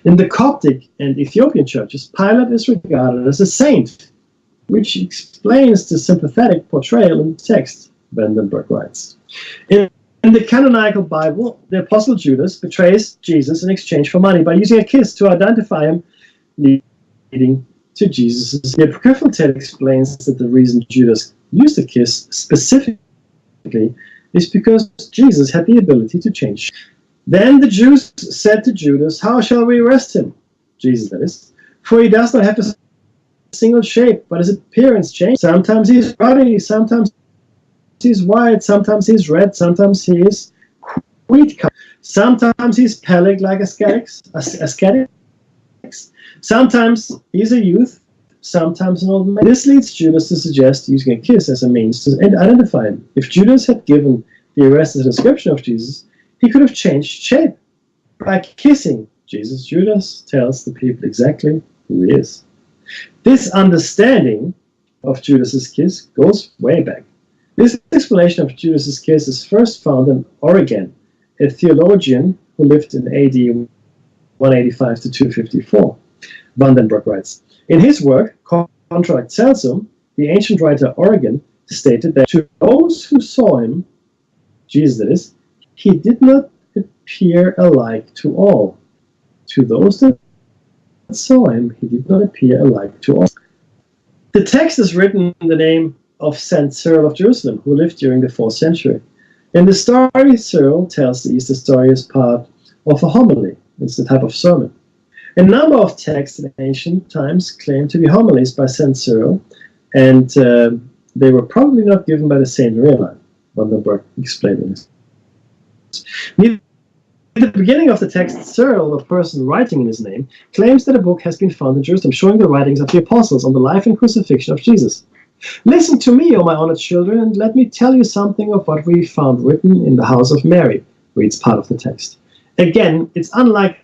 In the Coptic and Ethiopian churches, Pilate is regarded as a saint, which explains the sympathetic portrayal in the text, Van den Broek writes. In the canonical Bible, the Apostle Judas betrays Jesus in exchange for money by using a kiss to identify him, leading to Jesus. The apocryphal text explains that the reason Judas used a kiss specifically is because Jesus had the ability to change. Then the Jews said to Judas, "How shall we arrest him?" Jesus, that is. "For he does not have a single shape, but his appearance changed. Sometimes he is ruddy, sometimes he's white, sometimes he's red, sometimes he is wheat color. Sometimes he's pale like ascetics. Sometimes he's a youth, sometimes an old man. This leads Judas to suggest using a kiss as a means to identify him. If Judas had given the arrested a description of Jesus, he could have changed shape. By kissing Jesus, Judas tells the people exactly who he is. This understanding of Judas's kiss goes way back. This explanation of Judas's kiss is first found in Origen, a theologian who lived in AD 185 to 254. Vandenbroek writes, in his work, Contra ad Celsum, the ancient writer Origen stated that to those who saw him, Jesus that is, he did not appear alike to all. To those that saw him, he did not appear alike to all. The text is written in the name of Saint Cyril of Jerusalem, who lived during the 4th century. In the story, Cyril tells the Easter story as part of a homily. It's a type of sermon. A number of texts in ancient times claim to be homilies by Saint Cyril, and they were probably not given by the saint in real life. Vandenbroek explained this. Near the beginning of the text, Cyril, the person writing in his name, claims that a book has been found in Jerusalem showing the writings of the apostles on the life and crucifixion of Jesus. Listen to me, O my honored children, and let me tell you something of what we found written in the house of Mary, reads part of the text. Again, it's unlikely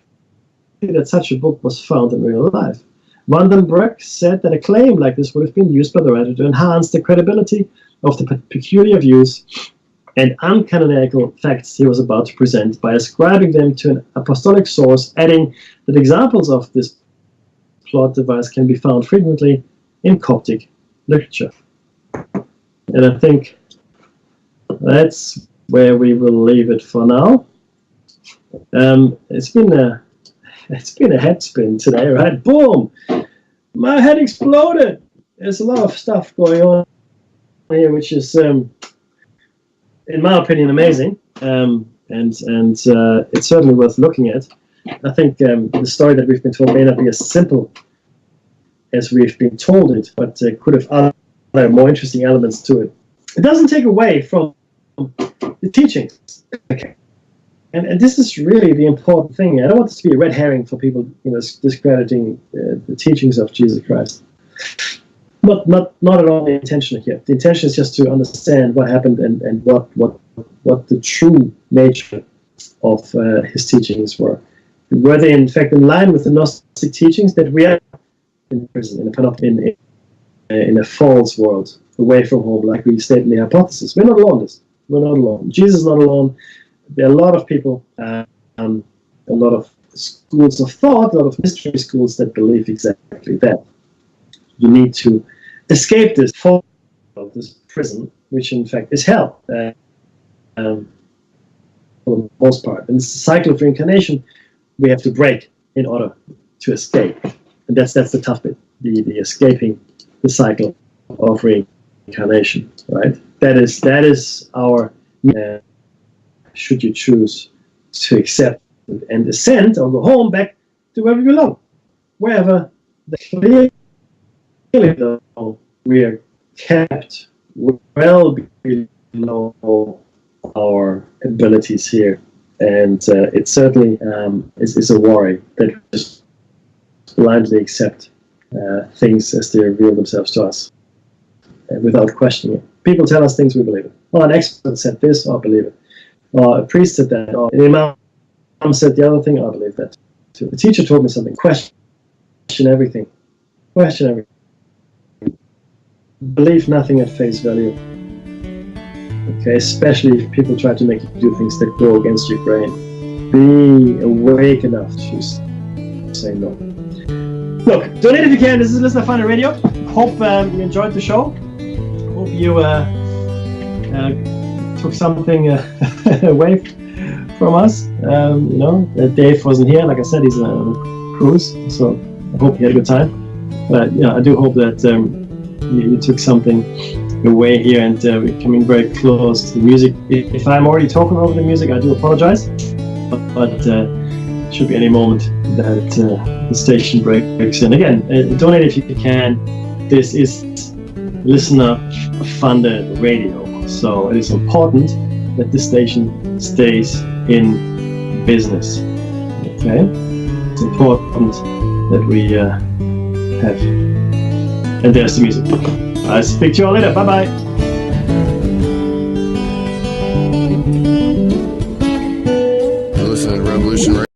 that such a book was found in real life. Vandenbroek said that a claim like this would have been used by the writer to enhance the credibility of the peculiar views and uncanonical facts he was about to present by ascribing them to an apostolic source, adding that examples of this plot device can be found frequently in Coptic literature. And I think that's where we will leave it for now. It's been a head spin today, right? Boom! My head exploded. There's a lot of stuff going on here, which is, in my opinion, amazing, and it's certainly worth looking at. I think the story that we've been told may not be as simple as we've been told it, but could have other more interesting elements to it. It doesn't take away from the teachings. Okay. And this is really the important thing. I don't want this to be a red herring for people, discrediting the teachings of Jesus Christ. Not at all the intention here. The intention is just to understand what happened and what the true nature of his teachings were. Were they in fact in line with the Gnostic teachings that we are in prison, in a false world, away from home, like we state in the hypothesis? We're not alone. We're not alone. Jesus is not alone. There are a lot of people, a lot of schools of thought, a lot of mystery schools that believe exactly that. You need to escape this prison, which in fact is hell, for the most part. And it's a cycle of reincarnation we have to break in order to escape. And that's the tough bit, the escaping the cycle of reincarnation, right? That is our... should you choose to accept and ascend or go home back to where we belong, wherever clearly we are kept well below our abilities here, and it certainly is a worry that we just blindly accept things as they reveal themselves to us without questioning it. People tell us things, we believe it. Oh, an expert said this, I believe it. Or a priest said that, or an imam said the other thing, I believe that. So the teacher told me something. Question everything. Question everything. Believe nothing at face value. Okay, especially if people try to make you do things that go against your brain. Be awake enough to say no. Look, donate if you can. This is Listener Finder Radio. Hope you enjoyed the show. Hope you took something away from us. Dave wasn't here. Like I said, he's on a cruise, so I hope he had a good time. But I do hope that you took something away here, and we're coming very close to the music. If I'm already talking over the music, I do apologize. But should be any moment that the station breaks in. Again, donate if you can. This is Listener Funded Radio. So it is important that the station stays in business. Okay, it's important that we have. And there's the music. I'll speak to you all later. Bye bye.